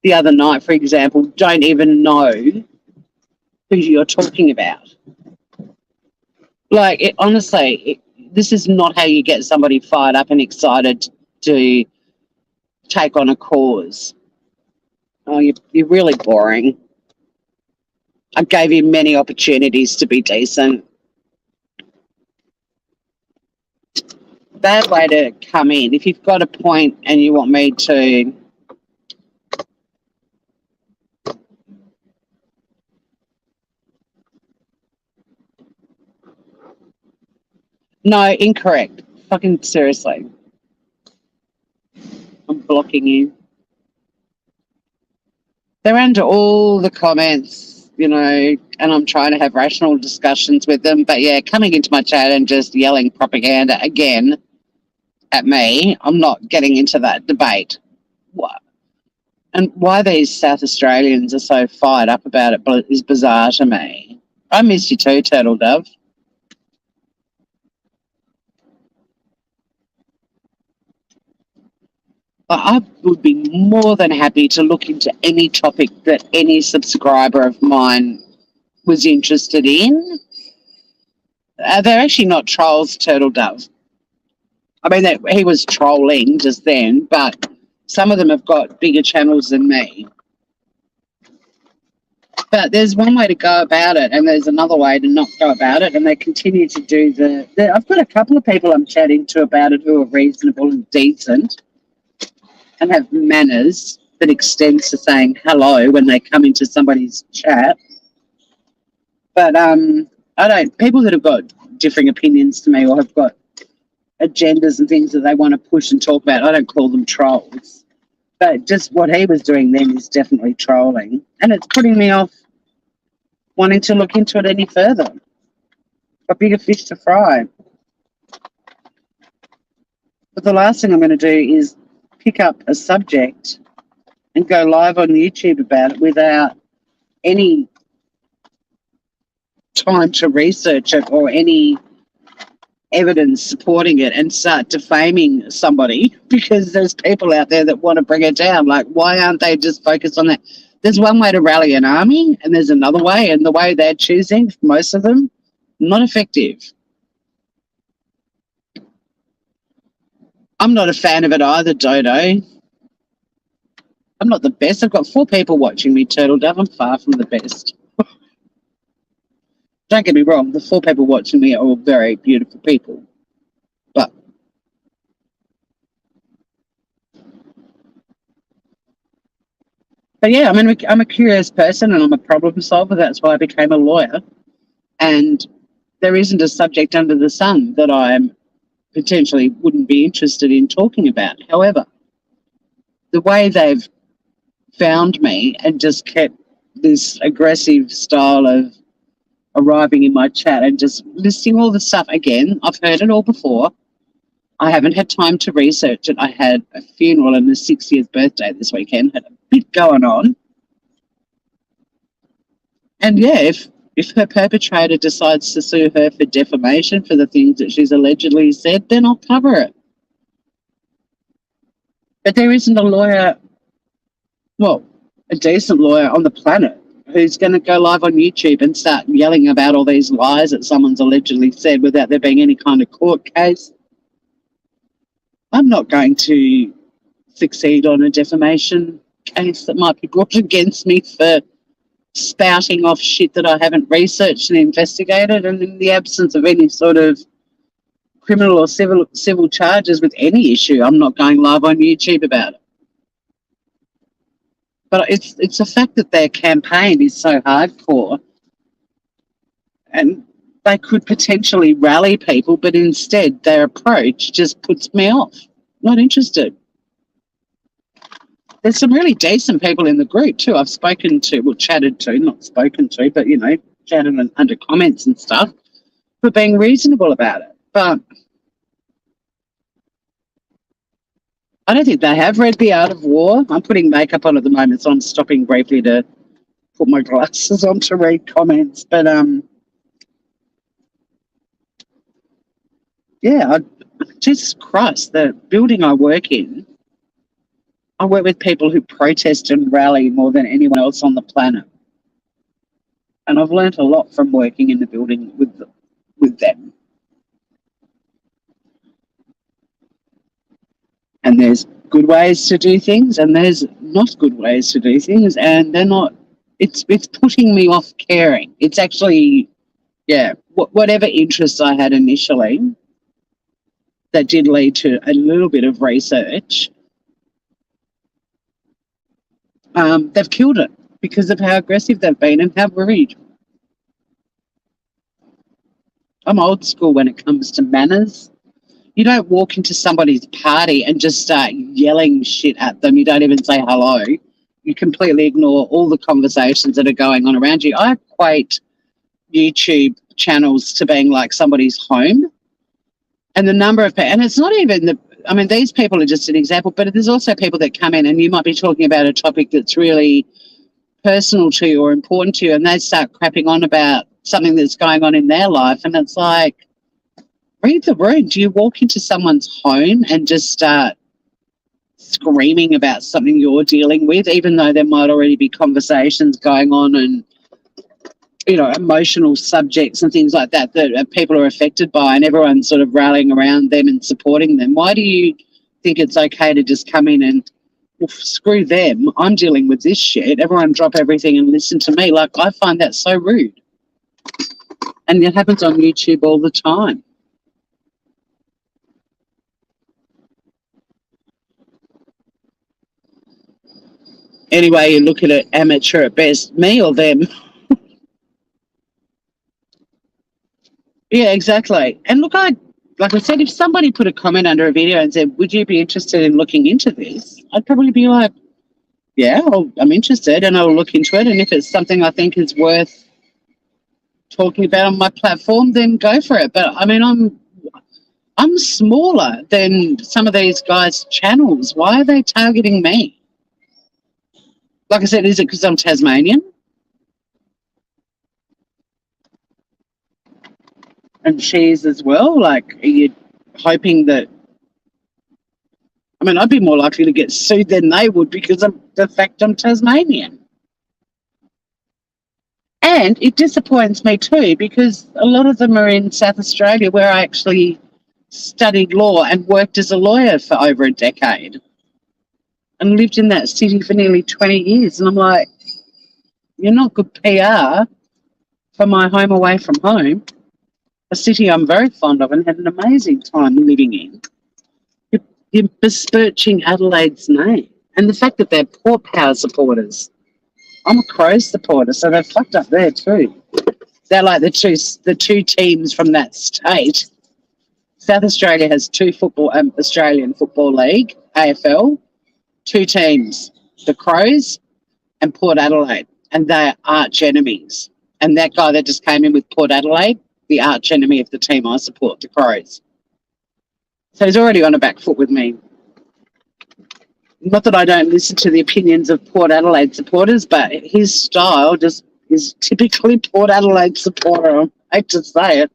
the other night, for example, don't even know who you're talking about. Like, honestly, this is not how you get somebody fired up and excited to take on a cause. Oh, you're really boring. I gave you many opportunities to be decent. Bad way to come in. If you've got a point and you want me to... No, incorrect. Fucking seriously. I'm blocking you. They're under all the comments, you know, and I'm trying to have rational discussions with them. But yeah, coming into my chat and just yelling propaganda again at me, I'm not getting into that debate. What? And why these South Australians are so fired up about it is bizarre to me. I miss you too, Turtle Dove. I would be more than happy to look into any topic that any subscriber of mine was interested in. They're actually not trolls, Turtle Dove. I mean, he was trolling just then, but some of them have got bigger channels than me. But there's one way to go about it, and there's another way to not go about it, and they continue to do I've got a couple of people I'm chatting to about it who are reasonable and decent and have manners that extends to saying hello when they come into somebody's chat. But people that have got differing opinions to me or have got agendas and things that they want to push and talk about, I don't call them trolls. But just what he was doing then is definitely trolling. And it's putting me off wanting to look into it any further. Got bigger fish to fry. But the last thing I'm going to do is pick up a subject and go live on YouTube about it without any time to research it or any evidence supporting it and start defaming somebody, because there's people out there that want to bring it down. Like, why aren't they just focused on that? There's one way to rally an army and there's another way, and the way they're choosing, most of them, not effective. I'm not a fan of it either, Dodo. I'm not the best. I've got 4 people watching me, Turtle Dove. I'm far from the best. Don't get me wrong, the 4 people watching me are all very beautiful people. But yeah, I mean, I'm a curious person and I'm a problem solver. That's why I became a lawyer. And there isn't a subject under the sun that I potentially wouldn't be interested in talking about. However, the way they've found me and just kept this aggressive style of arriving in my chat and just listing all the stuff again, I've heard it all before. I haven't had time to research it. I had a funeral and a 60th birthday this weekend, had a bit going on. And yeah, if her perpetrator decides to sue her for defamation for the things that she's allegedly said, then I'll cover it. But there isn't a lawyer, well, a decent lawyer on the planet who's going to go live on YouTube and start yelling about all these lies that someone's allegedly said without there being any kind of court case. I'm not going to succeed on a defamation case that might be brought against me for spouting off shit that I haven't researched and investigated, and in the absence of any sort of criminal or civil charges with any issue, I'm not going live on YouTube about it. But it's the fact that their campaign is so hardcore and they could potentially rally people, but instead their approach just puts me off. Not interested. There's some really decent people in the group too. I've spoken to, well, chatted to, not spoken to, but, you know, chatted under comments and stuff for being reasonable about it. But I don't think they have read The Art of War. I'm putting makeup on at the moment, so I'm stopping briefly to put my glasses on to read comments. But yeah, Jesus Christ, the building I work in, I work with people who protest and rally more than anyone else on the planet. And I've learnt a lot from working in the building with them. And there's good ways to do things and there's not good ways to do things, and they're not, it's putting me off caring. It's actually, yeah, whatever interests I had initially that did lead to a little bit of research, they've killed it because of how aggressive they've been and how rude. I'm old school when it comes to manners. You don't walk into somebody's party and just start yelling shit at them. You don't even say hello. You completely ignore all the conversations that are going on around you. I equate YouTube channels to being like somebody's home. And the number of people, and it's not even these people are just an example, but there's also people that come in and you might be talking about a topic that's really personal to you or important to you, and they start crapping on about something that's going on in their life. And it's like, read the room. Do you walk into someone's home and just start screaming about something you're dealing with, even though there might already be conversations going on and, you know, emotional subjects and things like that that people are affected by, and everyone's sort of rallying around them and supporting them? Why do you think it's okay to just come in and, well, screw them, I'm dealing with this shit, everyone drop everything and listen to me? Like, I find that so rude. And it happens on YouTube all the time. Anyway, you look at it, amateur at best, me or them. Yeah, exactly. And look, like I said, if somebody put a comment under a video and said, would you be interested in looking into this? I'd probably be like, yeah, I'm interested and I'll look into it. And if it's something I think is worth talking about on my platform, then go for it. But I mean, I'm smaller than some of these guys' channels. Why are they targeting me? Like I said, is it because I'm Tasmanian? And she's as well? Like, are you hoping that... I mean, I'd be more likely to get sued than they would because of the fact I'm Tasmanian. And it disappoints me too because a lot of them are in South Australia, where I actually studied law and worked as a lawyer for over a decade and lived in that city for nearly 20 years. And I'm like, you're not good PR for my home away from home, a city I'm very fond of and had an amazing time living in. You're besmirching Adelaide's name. And the fact that they're Port Power supporters. I'm a Crows supporter, so they're fucked up there too. They're like the two teams from that state. South Australia has two Australian Football League, AFL, two teams, the Crows and Port Adelaide, and they're arch enemies. And that guy that just came in with Port Adelaide, the arch enemy of the team I support, the Crows. So he's already on a back foot with me. Not that I don't listen to the opinions of Port Adelaide supporters, but his style just is typically Port Adelaide supporter. I hate to say it.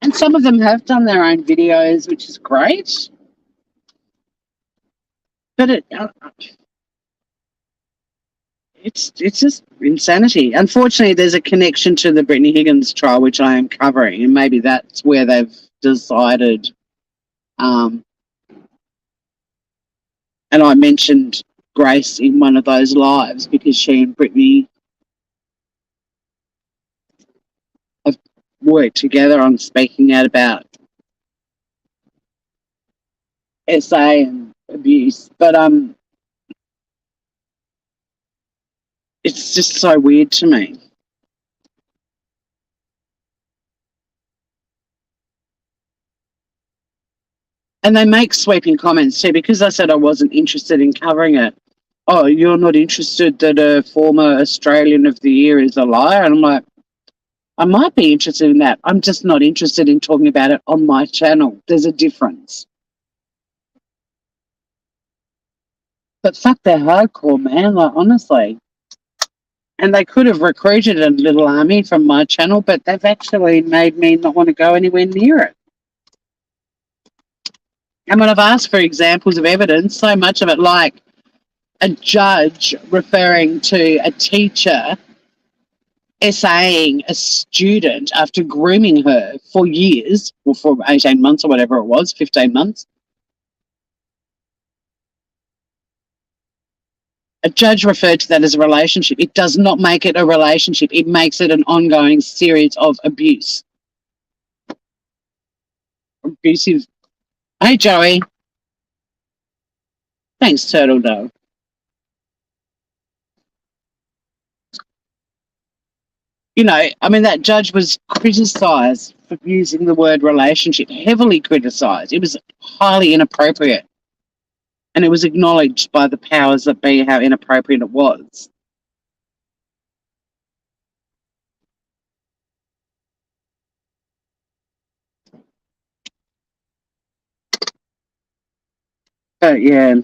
And some of them have done their own videos, which is great. But it's just insanity. Unfortunately, there's a connection to the Brittany Higgins trial, which I am covering, and maybe that's where they've decided. And I mentioned Grace in one of those lives because she and Brittany have worked together on speaking out about SA and abuse. But it's just so weird to me. And they make sweeping comments too, because I said I wasn't interested in covering it. Oh, you're not interested that a former Australian of the Year is a liar? And I'm like, I might be interested in that. I'm just not interested in talking about it on my channel. There's a difference. But fuck, they're hardcore, man. Like, honestly. And they could have recruited a little army from my channel, but they've actually made me not want to go anywhere near it. And when I've asked for examples of evidence, so much of it, like a judge referring to a teacher essaying a student after grooming her for years, or for 18 months or whatever it was, 15 months. A judge referred to that as a relationship. It does not make it a relationship. It makes it an ongoing series of abuse. Abusive. Hey, Joey. Thanks, Turtle Dove. You know, I mean, that judge was criticised for using the word relationship, heavily criticised. It was highly inappropriate. And it was acknowledged by the powers that be how inappropriate it was. But yeah.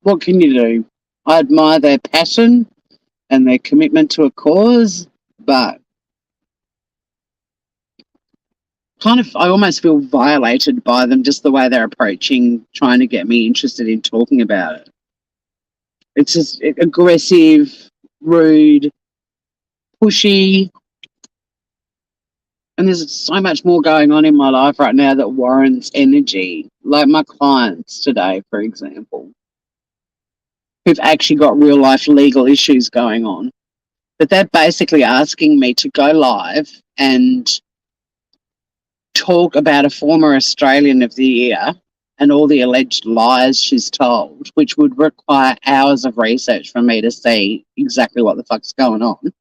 What can you do? I admire their passion and their commitment to a cause, but kind of, I almost feel violated by them, just the way they're approaching trying to get me interested in talking about it. It's just aggressive, rude, pushy. And there's so much more going on in my life right now that warrants energy. Like my clients today, for example, who've actually got real life legal issues going on. But they're basically asking me to go live and talk about a former Australian of the Year and all the alleged lies she's told, which would require hours of research for me to see exactly what the fuck's going on.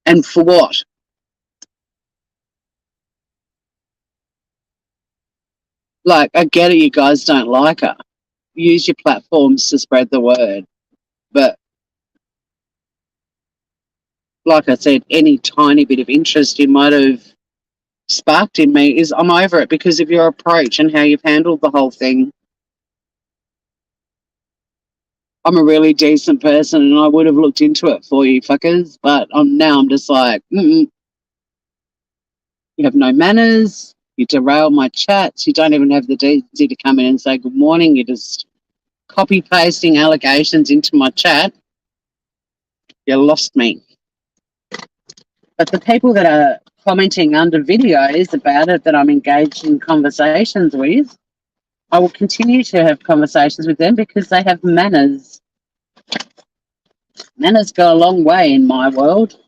And for what? Like, I get it, you guys don't like her. Use your platforms to spread the word. But like I said, any tiny bit of interest you might have sparked in me is I'm over it because of your approach and how you've handled the whole thing. I'm a really decent person and I would have looked into it for you fuckers, but now I'm just like, you have no manners, you derail my chats, you don't even have the decency to come in and say good morning, you're just copy pasting allegations into my chat. You lost me. But the people that are commenting under videos about it that I'm engaged in conversations with, I will continue to have conversations with them because they have manners. Manners go a long way in my world.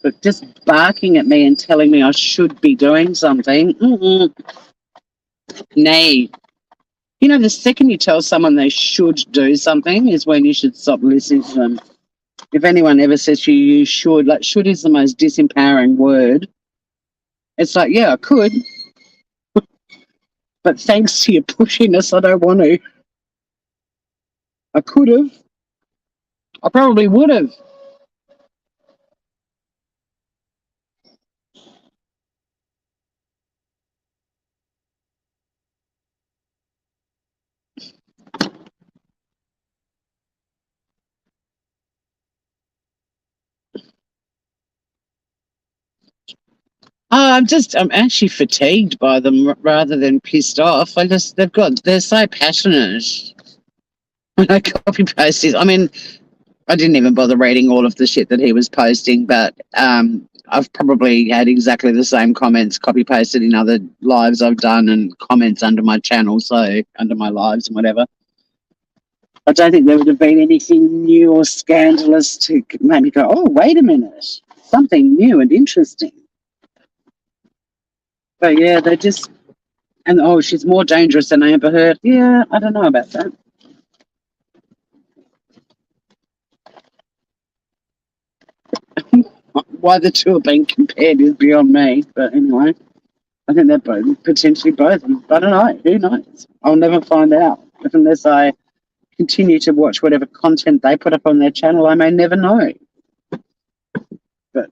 But just barking at me and telling me I should be doing something, nay. You know, the second you tell someone they should do something is when you should stop listening to them. If anyone ever says to you, you should, like, should is the most disempowering word. It's like, yeah, I could. But thanks to your pushiness, I don't want to. I could have. I probably would have. I'm actually fatigued by them rather than pissed off. They're so passionate. When I copy paste this, I mean, I didn't even bother reading all of the shit that he was posting, but I've probably had exactly the same comments copy pasted in other lives I've done and comments under my channel, so under my lives and whatever. I don't think there would have been anything new or scandalous to make me go, oh, wait a minute, something new and interesting. But yeah, they just, and oh, she's more dangerous than Amber Heard. Yeah, I don't know about that. Why the two are being compared is beyond me, but anyway. I think they're both, potentially both. I don't know. Who knows? I'll never find out. Unless I continue to watch whatever content they put up on their channel, I may never know. But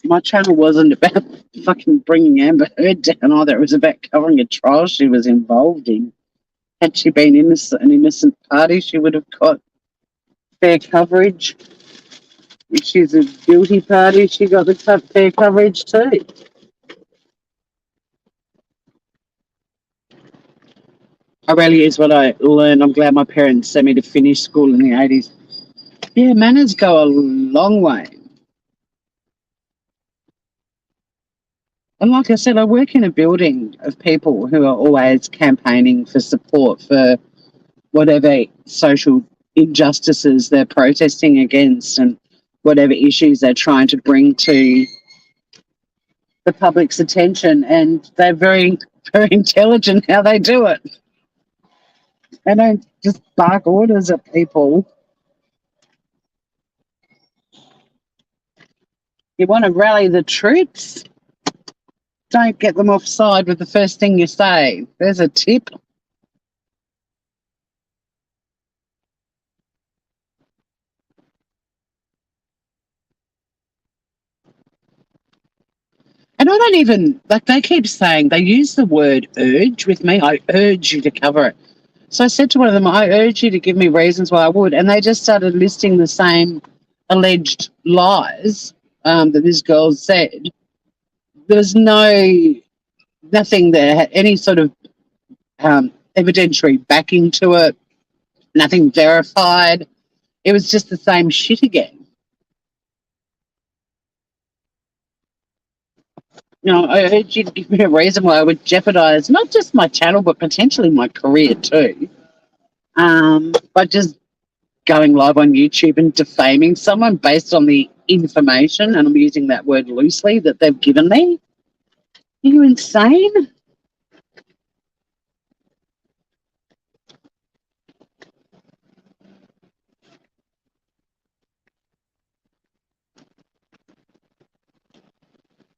my channel wasn't about fucking bringing Amber Heard down either. It was about covering a trial she was involved in. Had she been an innocent party, she would have got fair coverage. If she's a guilty party, she got the fair coverage too. I really is what I learned. I'm glad my parents sent me to finish school in the 80s. Yeah, manners go a long way. And like I said, I work in a building of people who are always campaigning for support for whatever social injustices they're protesting against and whatever issues they're trying to bring to the public's attention. And they're very, very intelligent how they do it. They don't just bark orders at people. You want to rally the troops? Don't get them offside with the first thing you say. There's a tip. And I don't even, like they keep saying, they use the word urge with me. I urge you to cover it. So I said to one of them, I urge you to give me reasons why I would. And they just started listing the same alleged lies that this girl said. There was nothing there, had any sort of evidentiary backing to it, nothing verified. It was just the same shit again. You know, I urge you to give me a reason why I would jeopardize not just my channel, but potentially my career too. By just going live on YouTube and defaming someone based on the information, and I'm using that word loosely, that they've given me. Are you insane?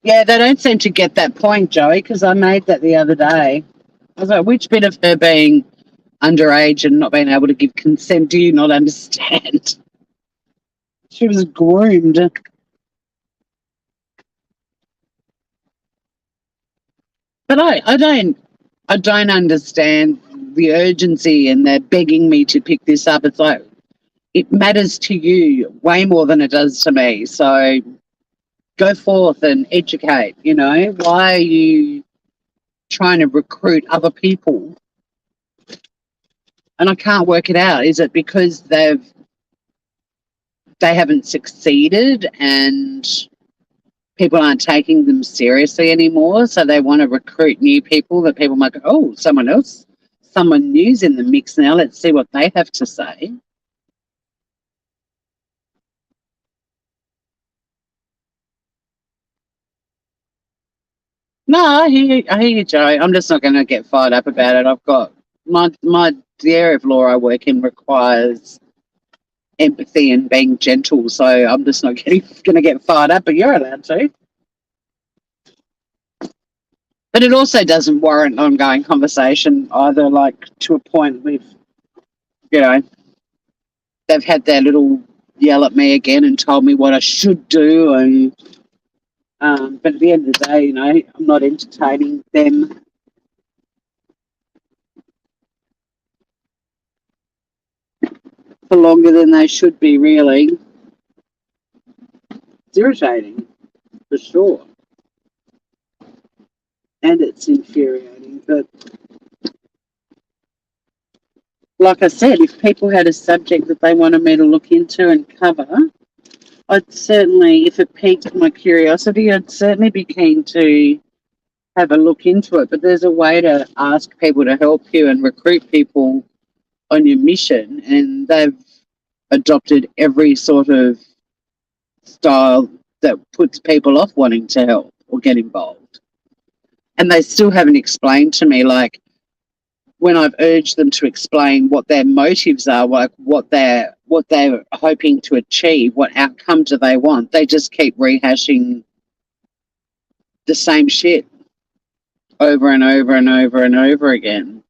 Yeah, they don't seem to get that point, Joey, because I made that the other day. I was like, which bit of her being underage and not being able to give consent do you not understand? She was groomed. But I don't understand the urgency, and they're begging me to pick this up. It's like it matters to you way more than it does to me. So go forth and educate, you know. Why are you trying to recruit other people? And I can't work it out. Is it because they haven't succeeded and people aren't taking them seriously anymore, so they want to recruit new people that people might go, oh, someone new's in the mix now, let's see what they have to say. No, I hear you, Joe. I'm just not going to get fired up about it. I've got the area of law I work in requires empathy and being gentle, so I'm just not going to get fired up, but you're allowed to. But it also doesn't warrant ongoing conversation either, like to a point with, you know, they've had their little yell at me again and told me what I should do. And but at the end of the day, you know, I'm not entertaining them for longer than they should be, really. It's irritating, for sure. And it's infuriating, but like I said, if people had a subject that they wanted me to look into and cover, I'd certainly, if it piqued my curiosity, I'd certainly be keen to have a look into it. But there's a way to ask people to help you and recruit people on your mission, and they've adopted every sort of style that puts people off wanting to help or get involved. And they still haven't explained to me, like, when I've urged them to explain what their motives are, like what they're hoping to achieve, what outcome do they want, they just keep rehashing the same shit. over and over and over and over again.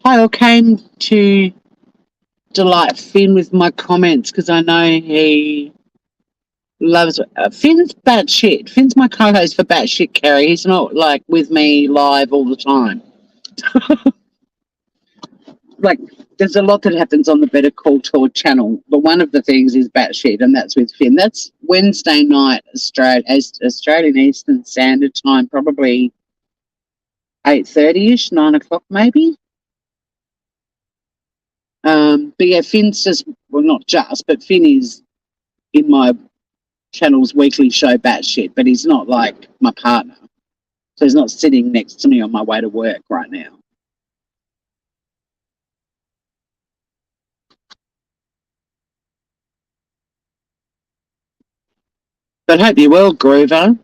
I came to delight Finn with my comments because I know he loves Finn's batshit. Finn's my co-host for Batshit Kerry. He's not like with me live all the time. Like, there's a lot that happens on the Better Call Tour channel, but one of the things is batshit, and that's with Finn. That's Wednesday night, Australian Eastern Standard Time, probably 8:30ish, 9 o'clock maybe. But yeah, Finn's just, well, not just, but Finn is in my channel's weekly show batshit, but he's not like my partner, so he's not sitting next to me on my way to work right now. But hope you're well, Groover.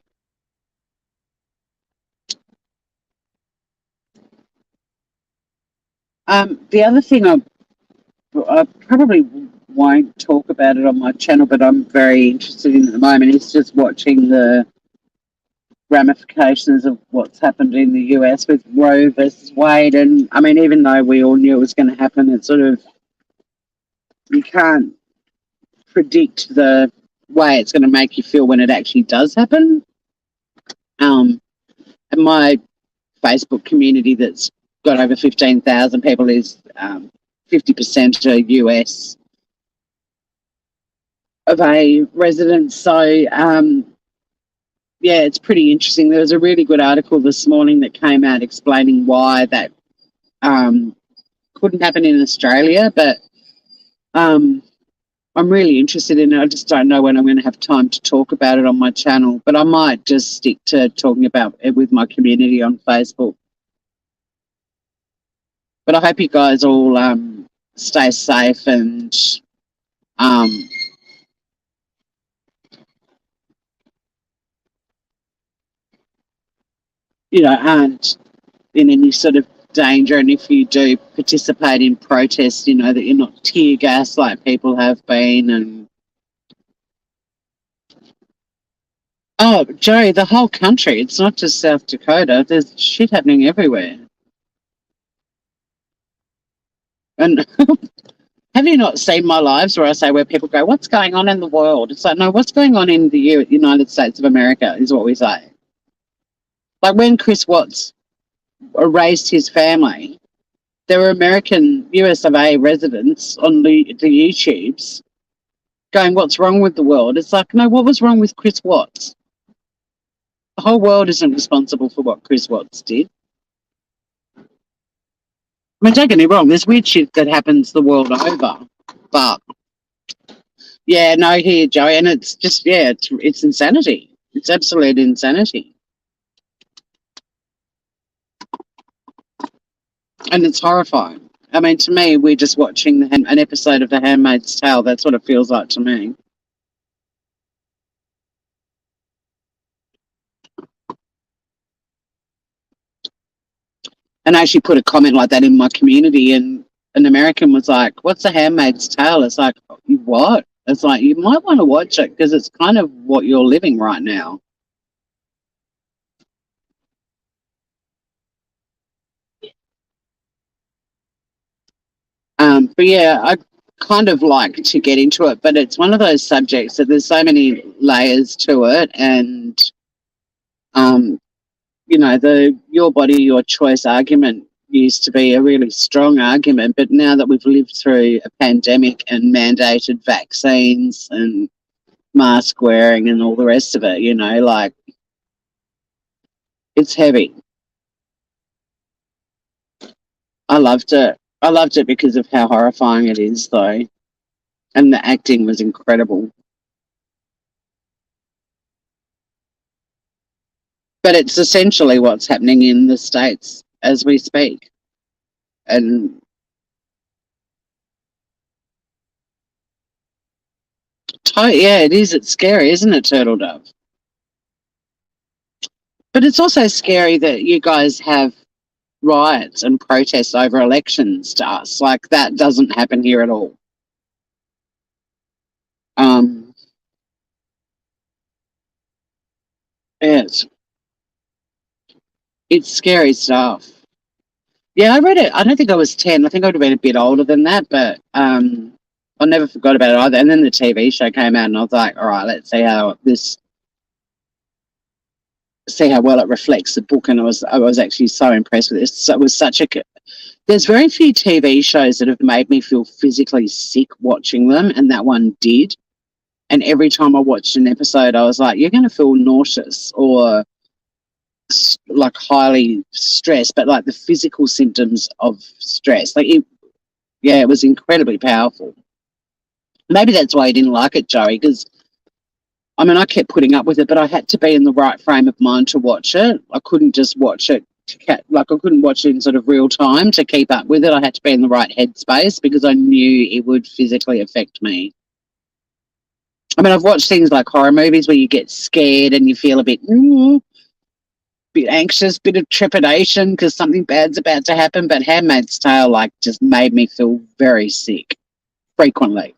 The other thing I probably won't talk about it on my channel, but I'm very interested in at the moment is just watching the ramifications of what's happened in the US with Roe versus Wade. And I mean, even though we all knew it was going to happen, it's sort of, you can't predict the way it's going to make you feel when it actually does happen. And my Facebook community that's got over 15,000 people is 50% are US of a residents. So, yeah, it's pretty interesting. There was a really good article this morning that came out explaining why that couldn't happen in Australia, but I'm really interested in it. I just don't know when I'm going to have time to talk about it on my channel, but I might just stick to talking about it with my community on Facebook. But I hope you guys all stay safe and aren't in any sort of danger. And if you do participate in protests, that you're not tear gas like people have been. And oh, Joe, the whole country, it's not just South Dakota. There's shit happening everywhere. And have you not seen my lives where I say, where people go, what's going on in the world? It's like, no, what's going on in the United States of America is what we say. Like when Chris Watts erased his family, there were American US of A residents on the YouTubes going, what's wrong with the world? It's like, no, what was wrong with Chris Watts? The whole world isn't responsible for what Chris Watts did. I mean, don't get me wrong, there's weird shit that happens the world over. But, yeah, no, here, Joey, and it's just, yeah, it's insanity. It's absolute insanity. And it's horrifying. I mean, to me, we're just watching an episode of The Handmaid's Tale. That's what it feels like to me. And I actually put a comment like that in my community, and an American was like, what's The Handmaid's Tale? It's like, what? It's like, you might want to watch it because it's kind of what you're living right now. But yeah, I kind of like to get into it, but it's one of those subjects that there's so many layers to it, and the your body, your choice argument used to be a really strong argument, but now that we've lived through a pandemic and mandated vaccines and mask wearing and all the rest of it, like, it's heavy. I loved it. I loved it because of how horrifying it is, though, and the acting was incredible. But it's essentially what's happening in the States as we speak. And yeah, it is. It's scary, isn't it, Turtle Dove? But it's also scary that you guys have riots and protests over elections to us. Like, that doesn't happen here at all. It's scary stuff. Yeah, I read it. I don't think I was 10. I think I would have been a bit older than that, but I never forgot about it either. And then the TV show came out, and I was like, all right, let's see how well it reflects the book. And I was actually so impressed with this. So it was such a. There's very few TV shows that have made me feel physically sick watching them, and that one did. And every time I watched an episode, I was like, you're going to feel nauseous or like highly stressed, but like the physical symptoms of stress. It was incredibly powerful. Maybe that's why I didn't like it, Joey, because I kept putting up with it, but I had to be in the right frame of mind to watch it. I couldn't just watch it I couldn't watch it in sort of real time to keep up with it. I had to be in the right headspace because I knew it would physically affect me. I've watched things like horror movies where you get scared and you feel a bit anxious, bit of trepidation because something bad's about to happen. But Handmaid's Tale, just made me feel very sick frequently.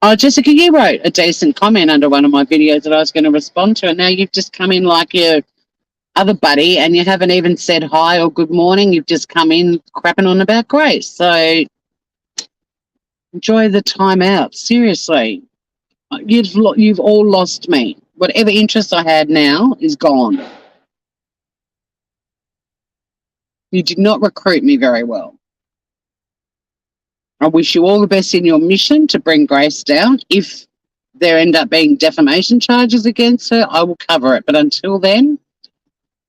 Oh, Jessica, you wrote a decent comment under one of my videos that I was going to respond to, and now you've just come in like your other buddy and you haven't even said hi or good morning. You've just come in crapping on about Grace. So enjoy the time out. Seriously. You've all lost me. Whatever interest I had now is gone. You did not recruit me very well. I wish you all the best in your mission to bring Grace down. If there end up being defamation charges against her, I will cover it. But until then,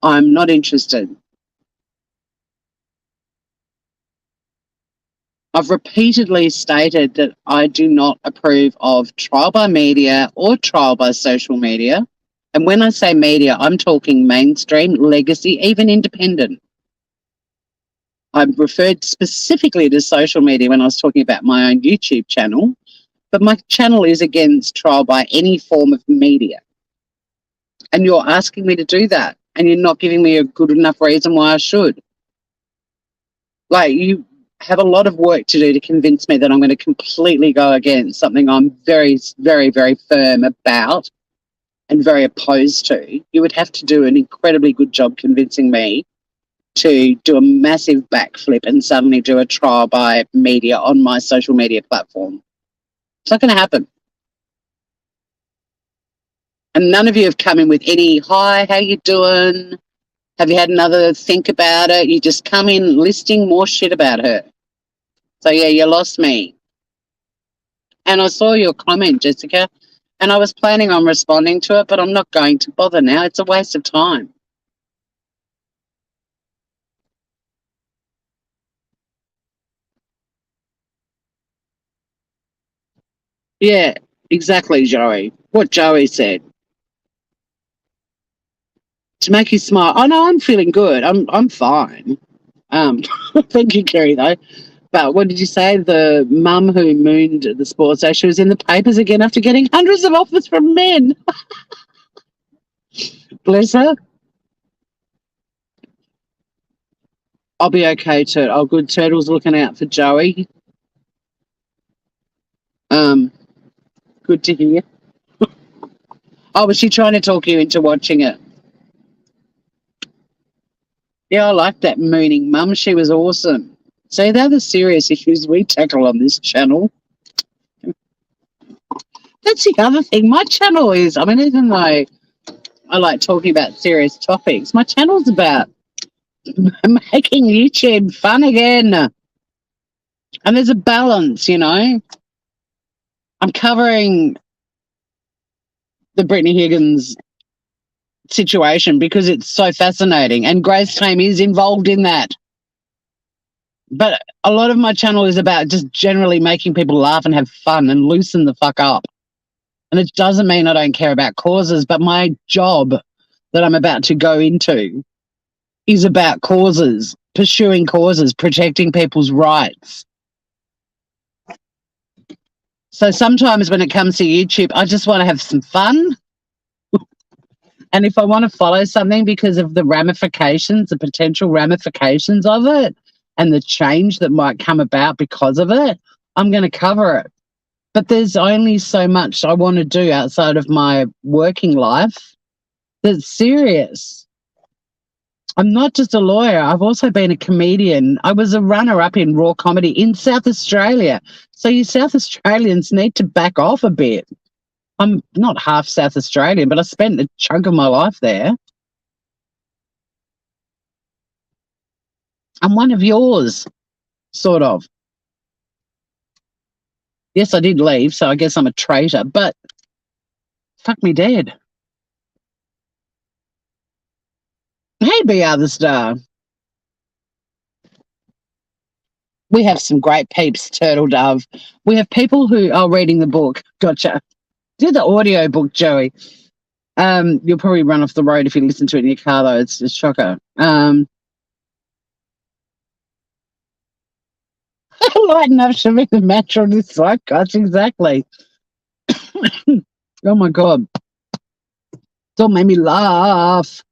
I'm not interested. I've repeatedly stated that I do not approve of trial by media or trial by social media. And when I say media, I'm talking mainstream, legacy, even independent. I referred specifically to social media when I was talking about my own YouTube channel, but my channel is against trial by any form of media. And you're asking me to do that, and you're not giving me a good enough reason why I should. You have a lot of work to do to convince me that I'm going to completely go against something I'm very, very, very firm about and very opposed to. You would have to do an incredibly good job convincing me to do a massive backflip and suddenly do a trial by media on my social media platform. It's not going to happen. And none of you have come in with any, hi, how you doing? Have you had another think about it? You just come in listing more shit about her. So, yeah, you lost me. And I saw your comment, Jessica, and I was planning on responding to it, but I'm not going to bother now. It's a waste of time. Yeah, exactly, Joey. What Joey said. To make you smile. Oh, no, I'm feeling good. I'm fine. Thank you, Kerry, though. But what did you say? The mum who mooned the sports day, she was in the papers again after getting hundreds of offers from men. Bless her. I'll be okay, Turtle. Oh, good. Turtle's looking out for Joey. Good to hear. Oh, was she trying to talk you into watching it? Yeah, I like that mooning mum. She was awesome. See, they're the serious issues we tackle on this channel. That's the other thing. My channel is, even though I like talking about serious topics, my channel's about making YouTube fun again. And there's a balance, I'm covering the Brittany Higgins situation because it's so fascinating, and Grace Tame is involved in that. But a lot of my channel is about just generally making people laugh and have fun and loosen the fuck up. And it doesn't mean I don't care about causes, but my job that I'm about to go into is about causes, pursuing causes, protecting people's rights. So sometimes when it comes to YouTube, I just want to have some fun. And if I want to follow something because of the ramifications, the potential ramifications of it, and the change that might come about because of it, I'm going to cover it. But there's only so much I want to do outside of my working life that's serious. I'm not just a lawyer. I've also been a comedian. I was a runner-up in raw comedy in South Australia. So you South Australians need to back off a bit. I'm not half South Australian, but I spent a chunk of my life there. I'm one of yours, sort of. Yes, I did leave, so I guess I'm a traitor, but fuck me dead. Hey, BR the Star. We have some great peeps, Turtle Dove. We have people who are reading the book. Gotcha. Do the audio book, Joey. You'll probably run off the road if you listen to it in your car, though. It's a shocker. Lighten up, shoving the match on this psychots. Exactly. Oh, my God. Don't make me laugh.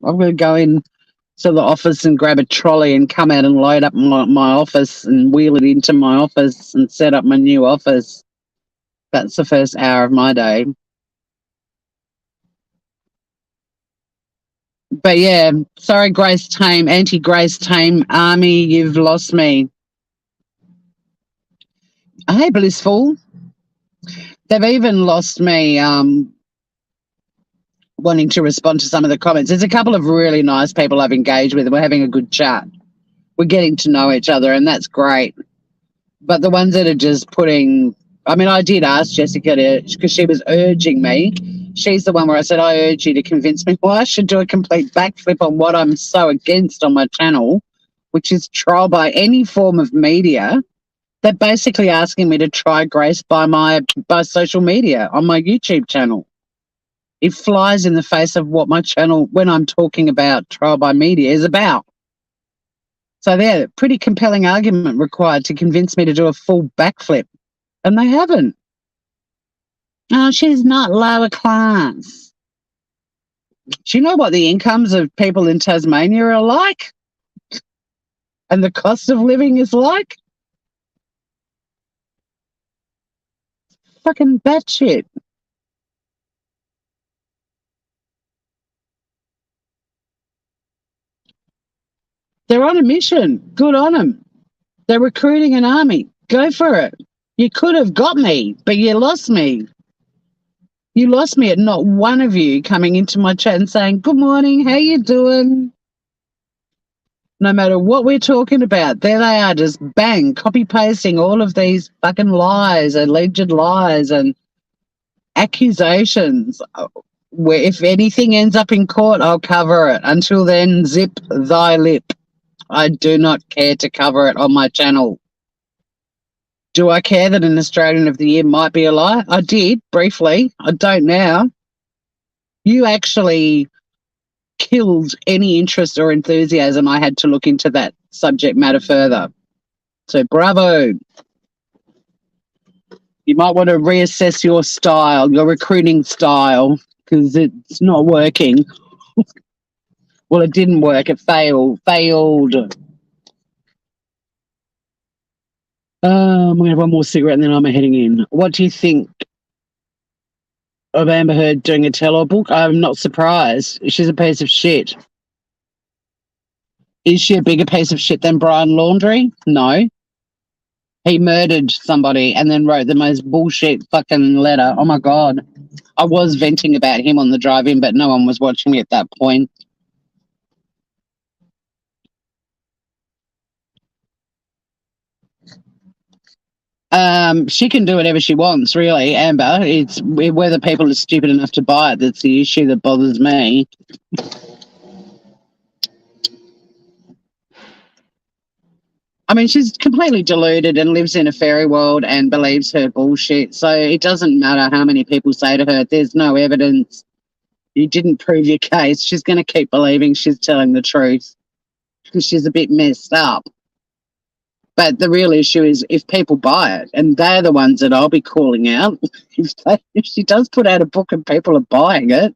I'm going to go in to the office and grab a trolley and come out and load up my office and wheel it into my office and set up my new office. That's the first hour of my day. But yeah, sorry, Grace Tame, anti-Grace Tame army, you've lost me. Hey, Blissful. They've even lost me wanting to respond to some of the comments. There's a couple of really nice people I've engaged with, and we're having a good chat. We're getting to know each other, and that's great. But the ones that are just putting, I mean, I did ask Jessica because she was urging me. She's the one where I said, I urge you to convince me why I should do a complete backflip on what I'm so against on my channel, which is trial by any form of media. They're basically asking me to try Grace by social media on my YouTube channel. It flies in the face of what my channel, when I'm talking about trial by media, is about. So they're pretty compelling argument required to convince me to do a full backflip. And they haven't. Oh, she's not lower class. Do you know what the incomes of people in Tasmania are like? And the cost of living is like? Fucking batshit. They're on a mission. Good on them. They're recruiting an army. Go for it. You could have got me, but you lost me. You lost me at not one of you coming into my chat and saying, good morning, how you doing? No matter what we're talking about, there they are, just bang, copy-pasting all of these fucking lies, alleged lies and accusations. Where if anything ends up in court, I'll cover it. Until then, zip thy lip. I do not care to cover it on my channel. Do I care that an Australian of the Year might be a lie? I did, briefly. I don't now. You actually killed any interest or enthusiasm I had to look into that subject matter further. So bravo. You might want to reassess your style, your recruiting style, because it's not working. Well, it didn't work. It failed. I'm going to have one more cigarette and then I'm heading in. What do you think of Amber Heard doing a tell-all book? I'm not surprised. She's a piece of shit. Is she a bigger piece of shit than Brian Laundrie? No. He murdered somebody and then wrote the most bullshit fucking letter. Oh, my God. I was venting about him on the drive-in, but no one was watching me at that point. She can do whatever she wants, really, Amber. It's whether people are stupid enough to buy it that's the issue that bothers me. I mean, she's completely deluded and lives in a fairy world and believes her bullshit. So it doesn't matter how many people say to her, there's no evidence, you didn't prove your case. She's going to keep believing she's telling the truth because she's a bit messed up. But the real issue is if people buy it, and they're the ones that I'll be calling out. If she does put out a book and people are buying it,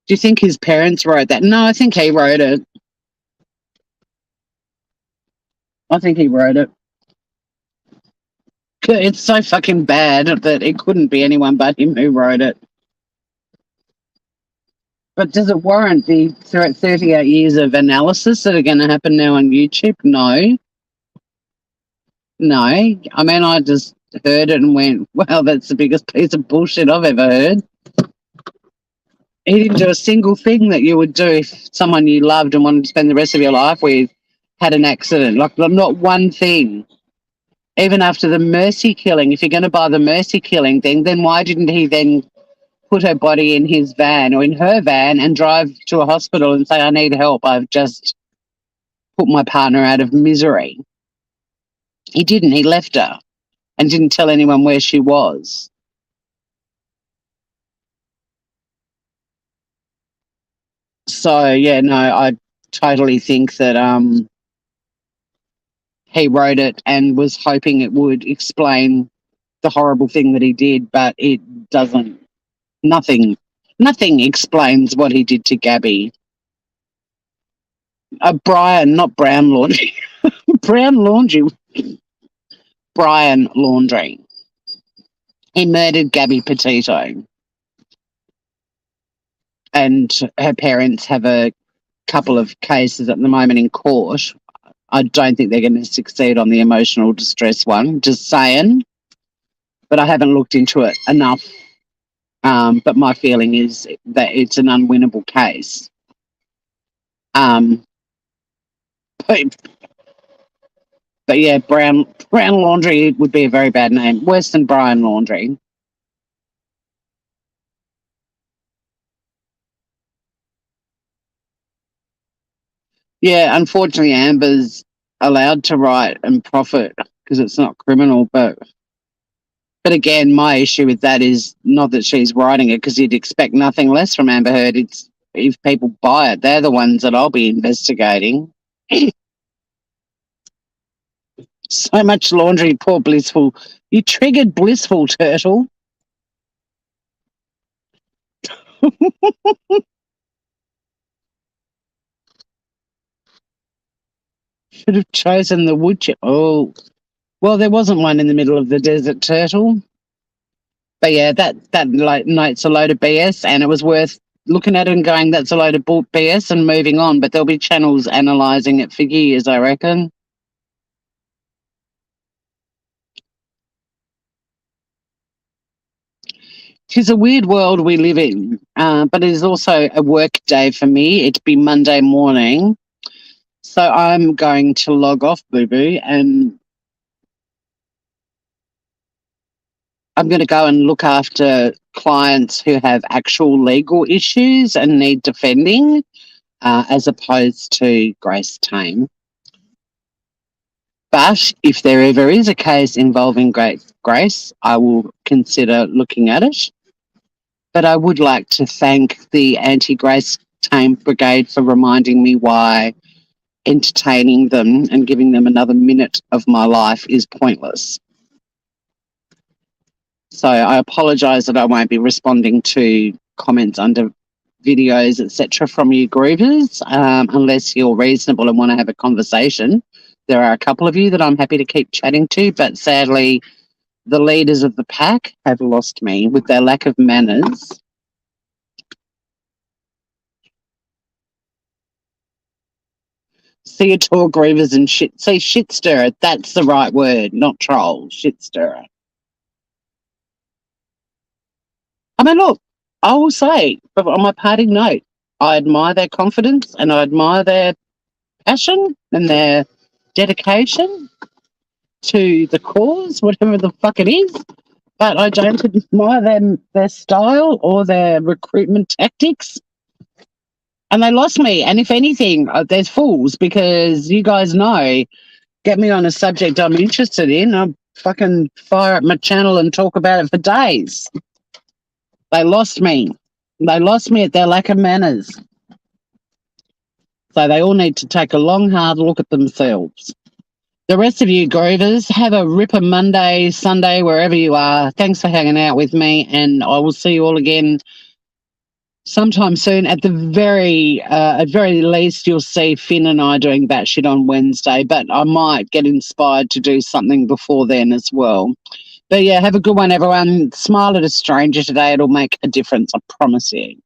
Do you think his parents wrote that? No, I think he wrote it. I think he wrote it. It's so fucking bad that it couldn't be anyone but him who wrote it. But does it warrant the 38 years of analysis that are going to happen now on YouTube? No. No. I mean, I just heard it and went, wow, that's the biggest piece of bullshit I've ever heard. He didn't do a single thing that you would do if someone you loved and wanted to spend the rest of your life with had an accident. Like, not one thing. Even after the mercy killing, if you're going to buy the mercy killing thing, then why didn't he then put her body in his van or in her van and drive to a hospital and say, I need help, I've just put my partner out of misery? He didn't. He left her and didn't tell anyone where she was. So, yeah, no, I totally think that he wrote it and was hoping it would explain the horrible thing that he did, but it doesn't. Nothing explains what he did to Gabby. Brian, not Brown Laundry. Brown Laundry. Brian Laundry. He murdered Gabby Petito. And her parents have a couple of cases at the moment in court. I don't think they're going to succeed on the emotional distress one, just saying. But I haven't looked into it enough. But my feeling is that it's an unwinnable case. But yeah, Brown Laundry would be a very bad name. Worse than Brian Laundry. Yeah, unfortunately, Amber's allowed to write and profit because it's not criminal. But again, my issue with that is not that she's writing it, because you'd expect nothing less from Amber Heard. It's if people buy it, they're the ones that I'll be investigating. So much laundry, poor Blissful. You triggered Blissful, Turtle. Should have chosen the wood chip. Oh, well, there wasn't one in the middle of the desert, Turtle. But yeah, that like note's a load of BS, and it was worth looking at it and going, that's a load of BS, and moving on. But there'll be channels analysing it for years, I reckon. It's a weird world we live in, but it is also a work day for me. It'd be Monday morning. So I'm going to log off, boo-boo, and I'm going to go and look after clients who have actual legal issues and need defending, as opposed to Grace Tame. But if there ever is a case involving Grace, I will consider looking at it. But I would like to thank the Anti-Grace Tame Brigade for reminding me why entertaining them and giving them another minute of my life is pointless. So I apologise that I won't be responding to comments under videos, etc., from you groovers, unless you're reasonable and want to have a conversation. There are a couple of you that I'm happy to keep chatting to, but sadly, the leaders of the pack have lost me with their lack of manners. See you tall groovers and shit. See, shit stirrer, that's the right word, not troll, shit stirrer. I mean, look, I will say, but on my parting note, I admire their confidence and I admire their passion and their dedication to the cause, whatever the fuck it is. But I don't admire their style or their recruitment tactics. And they lost me. And if anything, they're fools, because you guys know, get me on a subject I'm interested in, I'll fucking fire up my channel and talk about it for days. They lost me. They lost me at their lack of manners. So they all need to take a long, hard look at themselves. The rest of you groovers, have a ripper Monday, Sunday, wherever you are. Thanks for hanging out with me, and I will see you all again sometime soon. At very least, you'll see Finn and I doing Batshit on Wednesday, but I might get inspired to do something before then as well. But yeah, have a good one, everyone. Smile at a stranger today. It'll make a difference, I promise you.